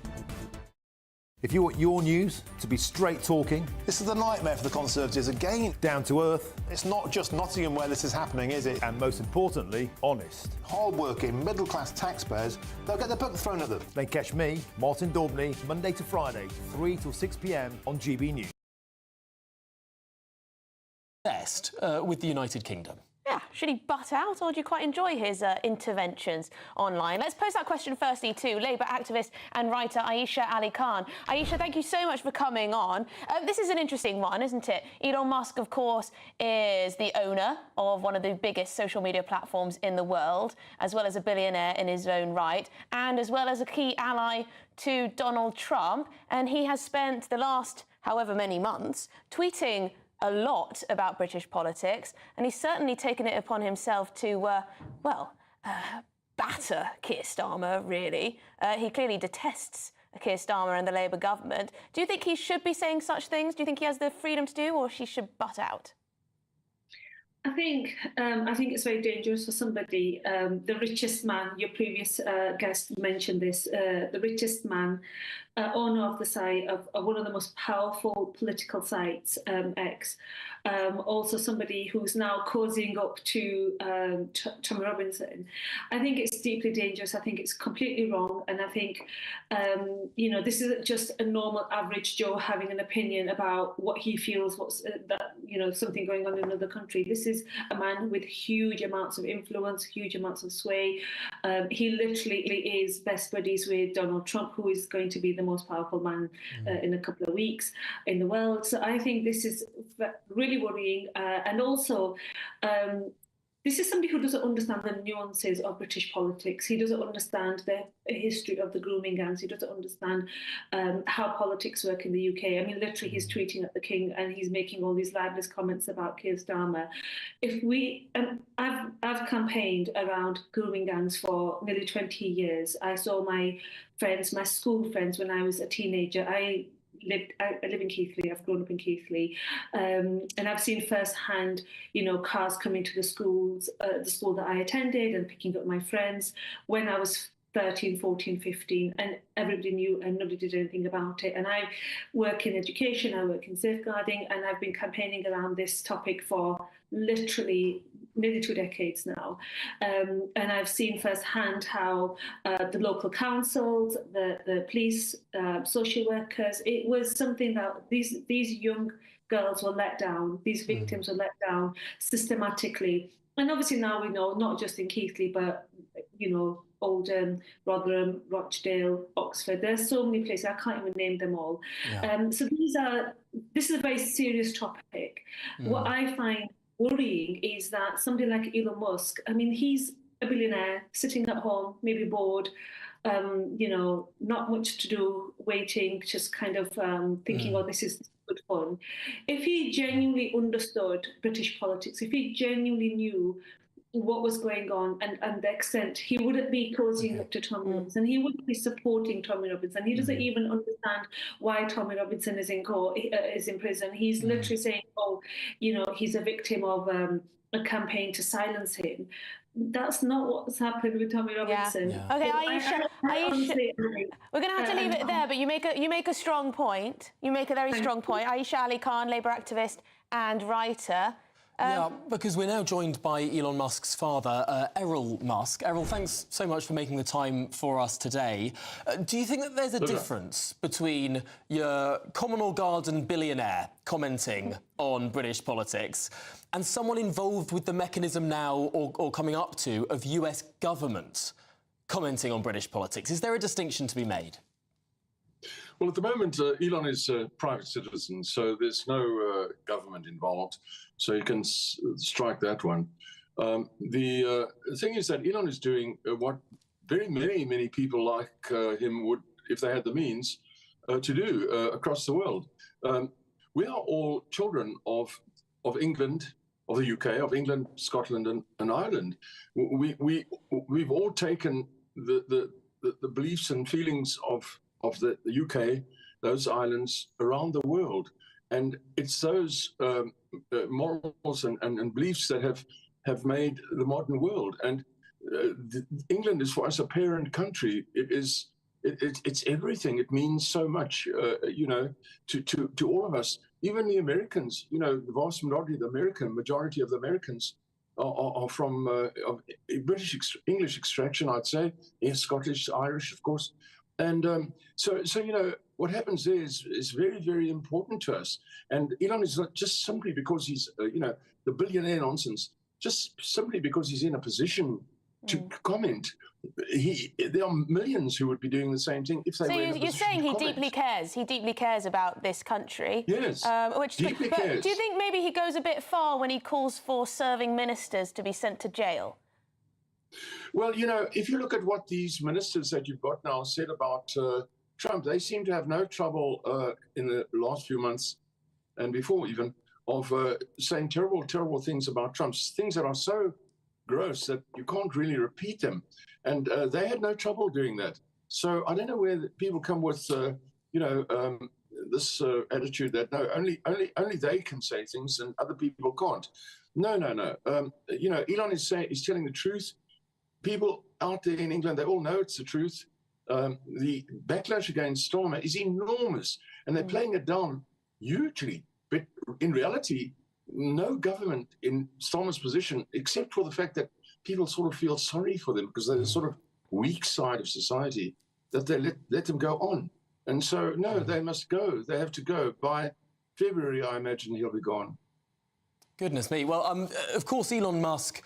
If you want your news to be straight talking... This is the nightmare for the Conservatives again. Down to earth. It's not just Nottingham where this is happening, is it? And most importantly, honest. Hard-working, middle-class taxpayers, they'll get their book thrown at them. Then catch me, Martin Daubney, Monday to Friday, 3 till 6 p.m. on GB News. Best with the United Kingdom. Yeah, should he butt out, or do you quite enjoy his interventions online? Let's pose that question firstly to Labour activist and writer Aisha Ali Khan. Aisha, thank you so much for coming on. This is an interesting one, isn't it? Elon Musk, of course, is the owner of one of the biggest social media platforms in the world, as well as a billionaire in his own right, and as well as a key ally to Donald Trump. And he has spent the last however many months tweeting a lot about British politics, and he's certainly taken it upon himself to, batter Keir Starmer, really. He clearly detests Keir Starmer and the Labour government. Do you think he should be saying such things? Do you think he has the freedom to do, or he should butt out? I think it's very dangerous for somebody, the richest man, your previous guest mentioned this, the richest man, owner of the site of one of the most powerful political sites, X. Also somebody who's now cozying up to Tommy Robinson. I think it's deeply dangerous. I think it's completely wrong. And I think, this isn't just a normal average Joe having an opinion about what he feels, something going on in another country. This is a man with huge amounts of influence, huge amounts of sway. He literally is best buddies with Donald Trump, who is going to be the most powerful man in a couple of weeks in the world. So I think this is really worrying. And also, this is somebody who doesn't understand the nuances of British politics. He doesn't understand the history of the grooming gangs. He doesn't understand how politics work in the UK. I mean, literally, he's tweeting at the King and he's making all these libelous comments about Keir Starmer. I've campaigned around grooming gangs for nearly 20 years. I saw my friends, my school friends, when I was a teenager. I live in Keighley. I've grown up in Keighley, and I've seen firsthand, cars coming to the school that I attended and picking up my friends when I was 13, 14, 15, and everybody knew and nobody did anything about it. And I work in education, I work in safeguarding, and I've been campaigning around this topic for literally nearly 2 decades now. And I've seen firsthand how the local councils, the police, social workers, it was something that these young girls were let down, these victims were let down systematically. And obviously now we know, not just in Keighley, but, Oldham, Rotherham, Rochdale, Oxford. There's so many places, I can't even name them all. Yeah. So this is a very serious topic. What I find worrying is that somebody like Elon Musk, I mean, he's a billionaire sitting at home, maybe bored, not much to do, waiting, just kind of thinking, oh, this is good fun. If he genuinely understood British politics, if he genuinely knew what was going on and the extent, he wouldn't be cozying up to Tommy Robinson. He wouldn't be supporting Tommy Robinson. He doesn't even understand why Tommy Robinson is in court, is in prison. He's literally saying, he's a victim of a campaign to silence him. That's not what's happened with Tommy Robinson. Yeah. Okay, Aisha, we're going to have to leave it there, but you make a strong point. You make a very strong point. Aisha Ali Khan, Labour activist and writer. Yeah, because we're now joined by Elon Musk's father, Errol Musk. Errol, thanks so much for making the time for us today. Do you think that there's a difference between your common or garden billionaire commenting on British politics and someone involved with the mechanism now or coming up to of US government commenting on British politics? Is there a distinction to be made? Well, at the moment, Elon is a private citizen, so there's no government involved, so you can strike that one. The thing is that Elon is doing what very many people like him would, if they had the means, to do across the world. We are all children of England of the UK, of England, Scotland, and Ireland. We've all taken the beliefs and feelings of the UK, those islands around the world, and it's those morals and beliefs that have made the modern world. And England is for us a parent country. It's everything. It means so much, you know, to all of us. Even the Americans, you know, the vast majority of the Americans are from of British English extraction, I'd say. Yes, Scottish, Irish, of course. And so you know, what happens there is very, very important to us. And Elon is not just simply because he's, you know, the billionaire nonsense, just simply because he's in a position to comment. There are millions who would be doing the same thing if they were in a position you're saying to he comment. deeply cares. He deeply cares about this country. Yes, deeply but cares. do you think maybe he goes a bit far when he calls for serving ministers to be sent to jail? Well, you know, if you look at what these ministers that you've got now said about Trump, they seem to have no trouble in the last few months and before even of saying terrible, terrible things about Trump, things that are so gross that you can't really repeat them. And they had no trouble doing that. So I don't know where people come with, you know, this attitude that no, only they can say things and other people can't. No. You know, Elon is telling the truth. People out there in England, they all know it's the truth. The backlash against Starmer is enormous, and they're playing it down hugely. But in reality, no government in Starmer's position, except for the fact that people sort of feel sorry for them because they're the sort of weak side of society, that they let them go on. And so, no, they must go. They have to go. By February, I imagine he'll be gone. Goodness me. Well, of course, Elon Musk,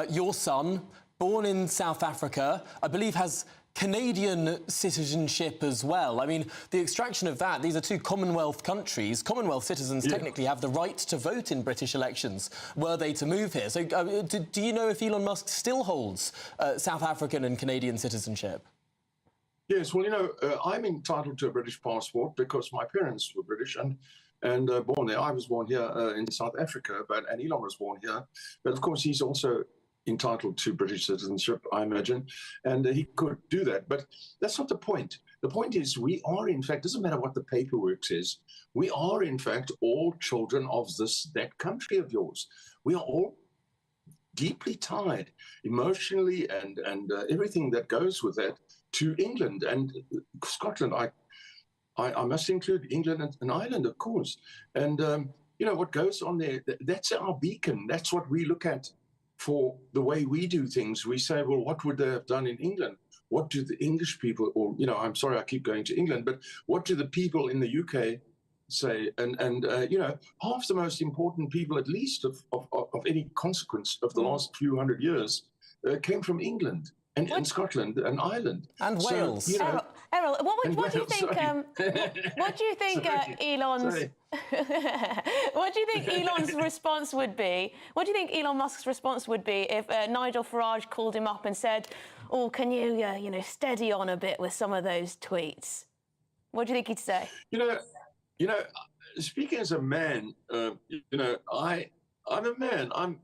your son, born in South Africa, I believe has Canadian citizenship as well. I mean, the extraction of that, these are two Commonwealth countries. Commonwealth citizens technically have the right to vote in British elections, were they to move here. So do you know if Elon Musk still holds South African and Canadian citizenship? Yes, well, you know, I'm entitled to a British passport because my parents were British and born there. I was born here in South Africa, and Elon was born here. But of course, he's also entitled to British citizenship, I imagine, and he could do that. But that's not the point. The point is we are, in fact, doesn't matter what the paperwork says, we are, in fact, all children of that country of yours. We are all deeply tied emotionally and everything that goes with that to England and Scotland. I must include England and Ireland, of course. And, you know, what goes on there, that's our beacon. That's what we look at for the way we do things. We say, well, what would they have done in England? What do the English people, or, you know, I'm sorry, I keep going to England, but what do the people in the UK say? And you know, half the most important people, at least of any consequence of the last few hundred years, came from England and Scotland and Ireland. And so, Wales. You know, Errol, what do you think? What do you think Elon's? What do you think Elon's response would be? What do you think Elon Musk's response would be if Nigel Farage called him up and said, "Oh, can you, you know, steady on a bit with some of those tweets"? What do you think he'd say? You know, speaking as a man, you know, I'm a man. I'm,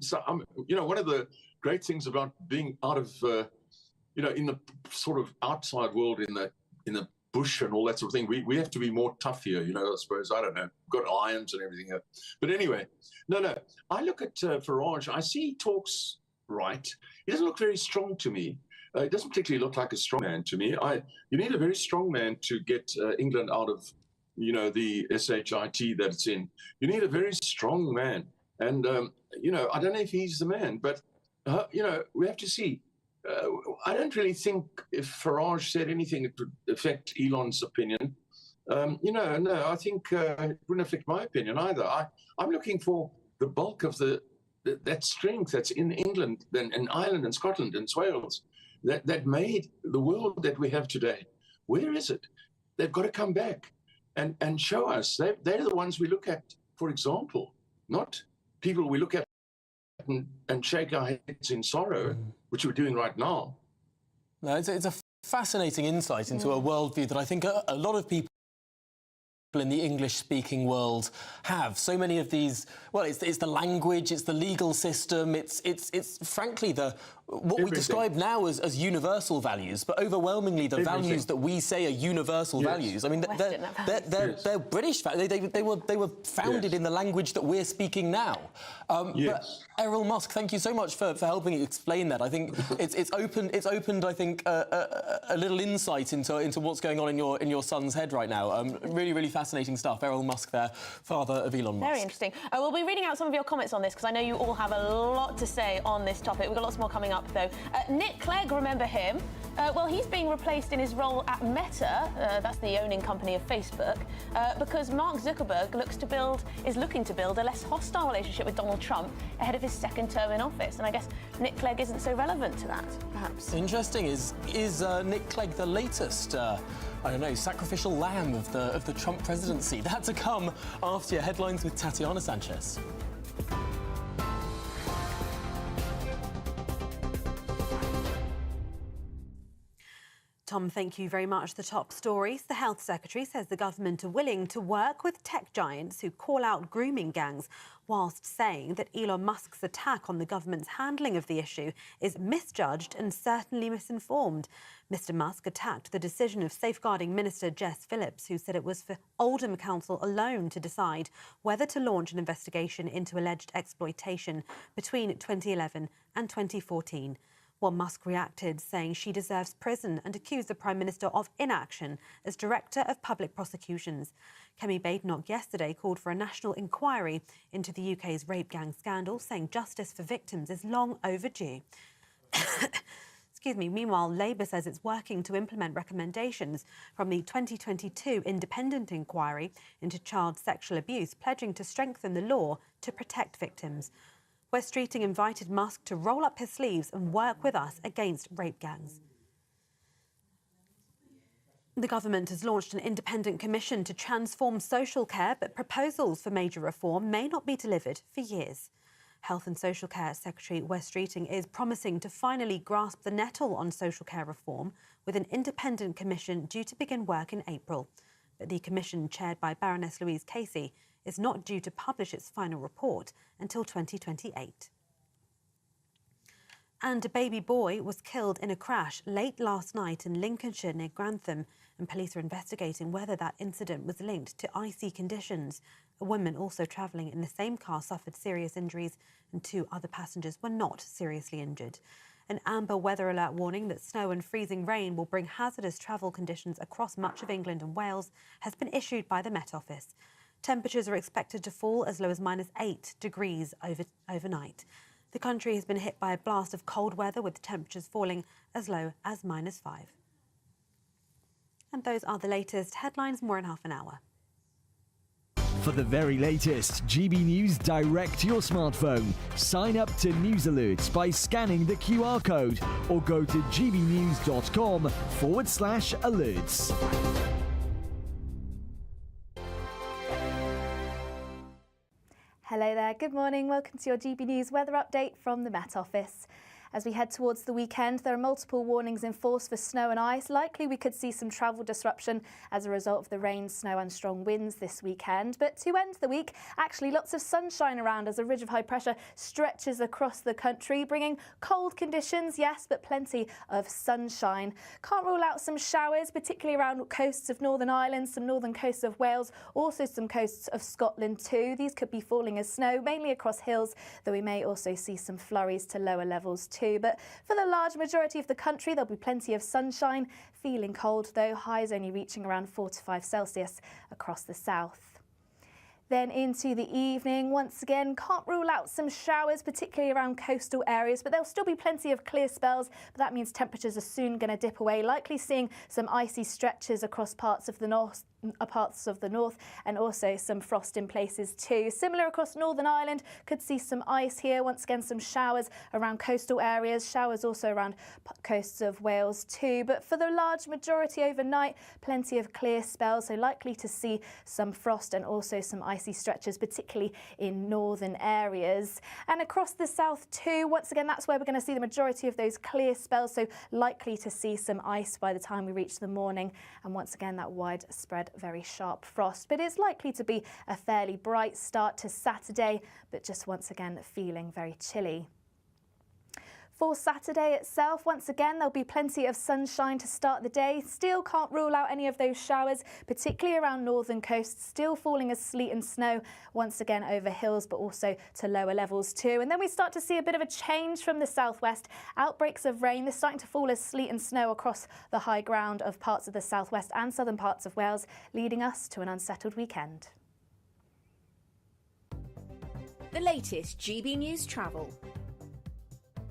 you know, one of the great things about being out of, you know, in the sort of outside world, in the bush and all that sort of thing, we have to be more tough here, you know, I suppose. I don't know. We've got irons and everything here. But anyway, no. I look at Farage. I see he talks right. He doesn't look very strong to me. He doesn't particularly look like a strong man to me. You need a very strong man to get England out of, you know, the shit that it's in. You need a very strong man. And, you know, I don't know if he's the man, but, you know, we have to see. I don't really think if Farage said anything, it would affect Elon's opinion. You know, no, I think it wouldn't affect my opinion either. I'm looking for the bulk of that strength that's in England and Ireland and Scotland and Wales that made the world that we have today. Where is it? They've got to come back and show us. They're the ones we look at, for example, not people we look at and shake our heads in sorrow, which we're doing right now. No, it's a fascinating insight into a worldview that I think a lot of people in the English-speaking world have. So many of these, well, it's the language, it's the legal system, it's frankly what we describe now as universal values, but overwhelmingly the values that we say are universal values. I mean, they're British values. They were founded in the language that we're speaking now. But Errol Musk, thank you so much for helping explain that. I think it's opened I think a little insight into what's going on in your son's head right now. Really fascinating stuff. Errol Musk, there, father of Elon Musk. Very interesting. We'll be reading out some of your comments on this because I know you all have a lot to say on this topic. We've got lots more coming up though. Nick Clegg, remember him? Well, he's being replaced in his role at Meta, that's the owning company of Facebook, because Mark Zuckerberg is looking to build a less hostile relationship with Donald Trump ahead of his second term in office. And I guess Nick Clegg isn't so relevant to that, perhaps. Interesting. Is Nick Clegg the latest, I don't know, sacrificial lamb of the Trump presidency? That to come after your headlines with Tatiana Sanchez. Tom, thank you very much. The top stories. The Health Secretary says the government are willing to work with tech giants who call out grooming gangs, whilst saying that Elon Musk's attack on the government's handling of the issue is misjudged and certainly misinformed. Mr Musk attacked the decision of Safeguarding Minister Jess Phillips, who said it was for Oldham Council alone to decide whether to launch an investigation into alleged exploitation between 2011 and 2014. Well, Musk reacted, saying she deserves prison, and accused the Prime Minister of inaction as Director of Public Prosecutions. Kemi Badenoch yesterday called for a national inquiry into the UK's rape gang scandal, saying justice for victims is long overdue. Excuse me. Meanwhile, Labour says it's working to implement recommendations from the 2022 independent inquiry into child sexual abuse, pledging to strengthen the law to protect victims. Wes Streeting invited Musk to roll up his sleeves and work with us against rape gangs. The government has launched an independent commission to transform social care, but proposals for major reform may not be delivered for years. Health and Social Care Secretary Wes Streeting is promising to finally grasp the nettle on social care reform, with an independent commission due to begin work in April. But the commission, chaired by Baroness Louise Casey, is not due to publish its final report until 2028. And a baby boy was killed in a crash late last night in Lincolnshire near Grantham, and police are investigating whether that incident was linked to icy conditions. A woman also travelling in the same car suffered serious injuries, and 2 other passengers were not seriously injured. An amber weather alert warning that snow and freezing rain will bring hazardous travel conditions across much of England and Wales has been issued by the Met Office. Temperatures are expected to fall as low as -8 degrees overnight. The country has been hit by a blast of cold weather, with temperatures falling as low as -5. And those are the latest headlines. More in half an hour. For the very latest GB News direct to your smartphone, sign up to News Alerts by scanning the QR code or go to gbnews.com/alerts. Hello there, good morning. Welcome to your GB News weather update from the Met Office. As we head towards the weekend, there are multiple warnings in force for snow and ice. Likely we could see some travel disruption as a result of the rain, snow and strong winds this weekend. But to end the week, actually lots of sunshine around as a ridge of high pressure stretches across the country, bringing cold conditions, yes, but plenty of sunshine. Can't rule out some showers, particularly around coasts of Northern Ireland, some northern coasts of Wales, also some coasts of Scotland too. These could be falling as snow, mainly across hills, though we may also see some flurries to lower levels too. But for the large majority of the country, there'll be plenty of sunshine. Feeling cold though, highs only reaching around 4 to 5 Celsius across the south. Then into the evening, once again, can't rule out some showers, particularly around coastal areas, but there'll still be plenty of clear spells, but that means temperatures are soon going to dip away, likely seeing some icy stretches across parts of the north and also some frost in places too. Similar across Northern Ireland, could see some ice here. Once again, some showers around coastal areas, showers also around coasts of Wales too. But for the large majority overnight, plenty of clear spells, so likely to see some frost and also some icy stretches, particularly in northern areas. And across the south too, once again, that's where we're going to see the majority of those clear spells, so likely to see some ice by the time we reach the morning. And once again, that widespread very sharp frost. But it's likely to be a fairly bright start to Saturday, but just once again feeling very chilly. For Saturday itself, once again, there'll be plenty of sunshine to start the day. Still can't rule out any of those showers, particularly around northern coasts, still falling as sleet and snow once again over hills, but also to lower levels too. And then we start to see a bit of a change from the southwest. Outbreaks of rain, they're starting to fall as sleet and snow across the high ground of parts of the southwest and southern parts of Wales, leading us to an unsettled weekend. The latest GB News travel.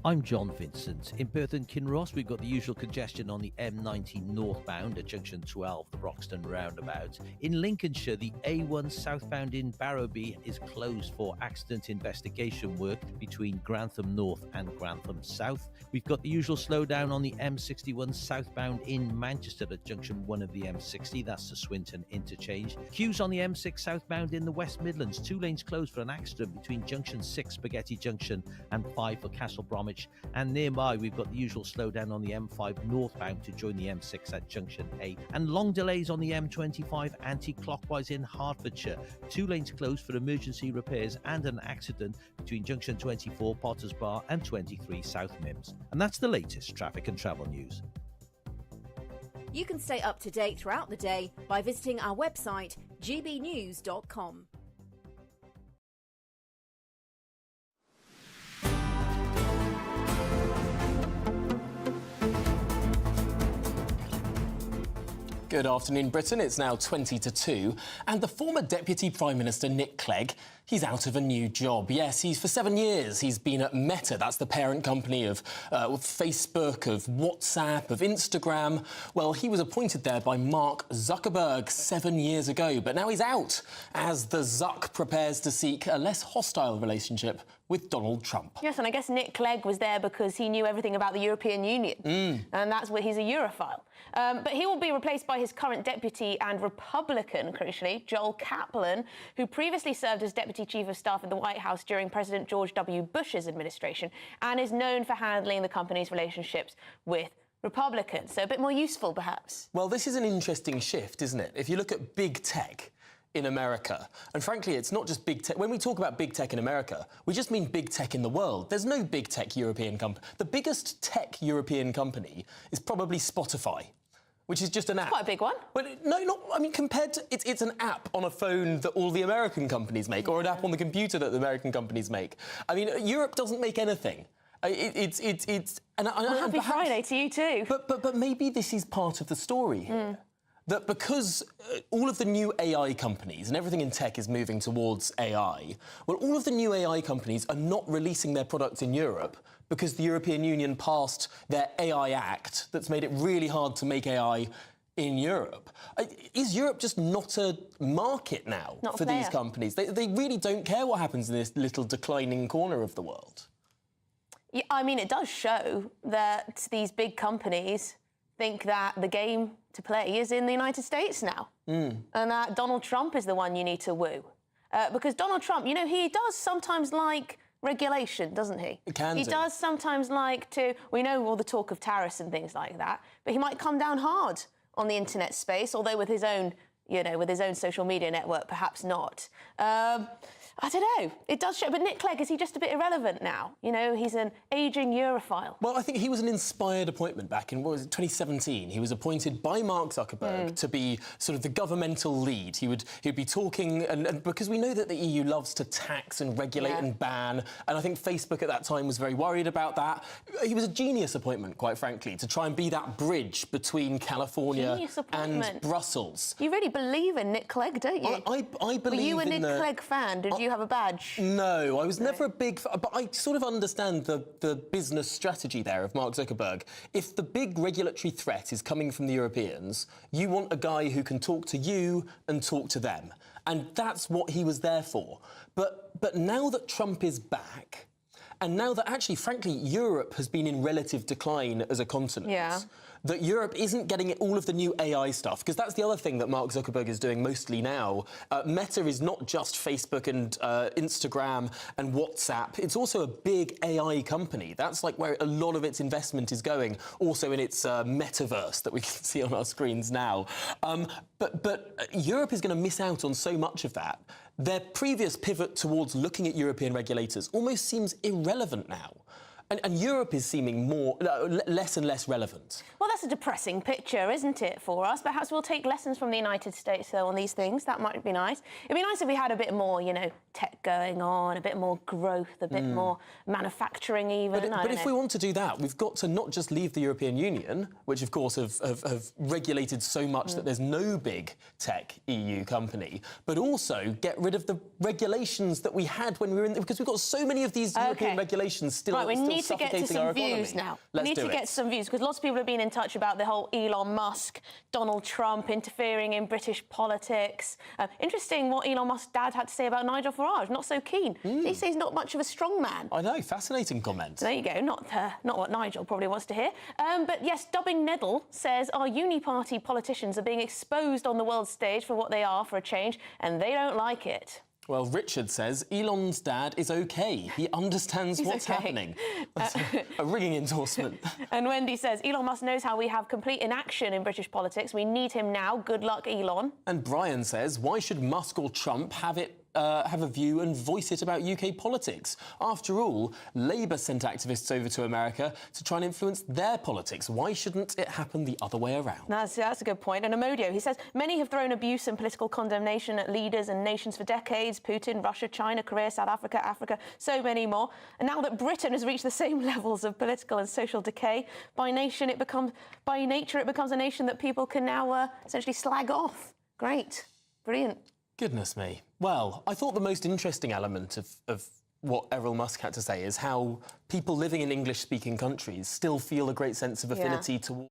I'm John Vincent. In Perth and Kinross, we've got the usual congestion on the M90 northbound at junction 12, the Broxton roundabout. In Lincolnshire, the A1 southbound in Barrowby is closed for accident investigation work between Grantham North and Grantham South. We've got the usual slowdown on the M61 southbound in Manchester at junction 1 of the M60, that's the Swinton interchange. Queues on the M6 southbound in the West Midlands, 2 lanes closed for an accident between junction 6 Spaghetti Junction and 5 for Castle Bromwich. And nearby, we've got the usual slowdown on the M5 northbound to join the M6 at junction 8. And long delays on the M25 anti-clockwise in Hertfordshire. 2 lanes closed for emergency repairs and an accident between junction 24 Potters Bar and 23 South Mims. And that's the latest traffic and travel news. You can stay up to date throughout the day by visiting our website, gbnews.com. Good afternoon, Britain. It's now 20 to 2. And the former Deputy Prime Minister, Nick Clegg, he's out of a new job. Yes, for 7 years, he's been at Meta. That's the parent company of Facebook, of WhatsApp, of Instagram. Well, he was appointed there by Mark Zuckerberg 7 years ago. But now he's out as the Zuck prepares to seek a less hostile relationship with Donald Trump. Yes, and I guess Nick Clegg was there because he knew everything about the European Union. And that's where he's a Europhile. But he will be replaced by his current deputy and Republican, crucially, Joel Kaplan, who previously served as Deputy Chief of Staff in the White House during President George W. Bush's administration and is known for handling the company's relationships with Republicans. So a bit more useful, perhaps. Well, this is an interesting shift, isn't it? If you look at big tech in America, and frankly, it's not just big tech. When we talk about big tech in America, we just mean big tech in the world. There's no big tech European company. The biggest tech European company is probably Spotify, which is just an app. Quite a big one. Well, no, I mean, compared to... It's an app on a phone that all the American companies make, or an app on the computer that the American companies make. I mean, Europe doesn't make anything. It's and happy Friday to you too. But maybe this is part of the story here. That because all of the new AI companies and everything in tech is moving towards AI, well, all of the new AI companies are not releasing their products in Europe because the European Union passed their AI Act that's made it really hard to make AI in Europe. Is Europe just not a market now for these companies? They really don't care what happens in this little declining corner of the world. Yeah, I mean, it does show that these big companies think that the game to play is in the United States now. And that Donald Trump is the one you need to woo. Because Donald Trump, you know, he does sometimes like regulation, doesn't he? He does sometimes like to... We know all the talk of tariffs and things like that, but he might come down hard on the internet space, although with his own, you know, with his own social media network, perhaps not. I don't know. It does show. But Nick Clegg, is he just a bit irrelevant now? You know, he's an ageing Europhile. Well, I think he was an inspired appointment back in, 2017. He was appointed by Mark Zuckerberg to be sort of the governmental lead. He'd be talking, and because we know that the EU loves to tax and regulate and ban, and I think Facebook at that time was very worried about that. He was a genius appointment, quite frankly, to try and be that bridge between California and Brussels. You really believe in Nick Clegg, don't you? I believe in Were you a Nick Clegg fan? Did you have a badge? No, I was never a big fan, but I sort of understand the business strategy there of Mark Zuckerberg. If the big regulatory threat is coming from the Europeans, you want a guy who can talk to you and talk to them. And that's what he was there for. But now that Trump is back, And now that actually, frankly, Europe has been in relative decline as a continent. Yeah. That Europe isn't getting all of the new AI stuff, because that's the other thing that Mark Zuckerberg is doing mostly now. Meta is not just Facebook and Instagram and WhatsApp. It's also a big AI company. That's like where a lot of its investment is going, also in its metaverse that we can see on our screens now. But Europe is going to miss out on so much of that. Their previous pivot towards looking at European regulators almost seems irrelevant now. And Europe is seeming less and less relevant. Well, that's a depressing picture, isn't it, for us? Perhaps we'll take lessons from the United States, though, on these things. That might be nice. It'd be nice if we had a bit more, you know, tech going on, a bit more growth, a bit more manufacturing even. But if we want to do that, we've got to not just leave the European Union, which, of course, have regulated so much that there's no big tech EU company, but also get rid of the regulations that we had when we were in... Because we've got so many of these European regulations still... Right, we need to get to some views now. We need to get some views, because lots of people have been in touch about the whole Elon Musk, Donald Trump interfering in British politics. Interesting what Elon Musk's dad had to say about Nigel Farage. Not so keen. He says he's not much of a strong man. I know, fascinating comment. There you go, not what Nigel probably wants to hear. But yes, Dubbing Neddle says our uni-party politicians are being exposed on the world stage for what they are for a change, and they don't like it. Well, Richard says Elon's dad is OK. He understands what's happening. That's a ringing endorsement. And Wendy says Elon Musk knows how we have complete inaction in British politics. We need him now. Good luck, Elon. And Brian says, why should Musk or Trump have a view and voice it about UK politics? After all, Labour sent activists over to America to try and influence their politics. Why shouldn't it happen the other way around? That's a good point. And Amodio, he says, many have thrown abuse and political condemnation at leaders and nations for decades. Putin, Russia, China, Korea, South Africa, Africa, so many more. And now that Britain has reached the same levels of political and social decay, by nature it becomes a nation that people can now essentially slag off. Great. Brilliant. Goodness me. Well, I thought the most interesting element of what Errol Musk had to say is how people living in English-speaking countries still feel a great sense of affinity towards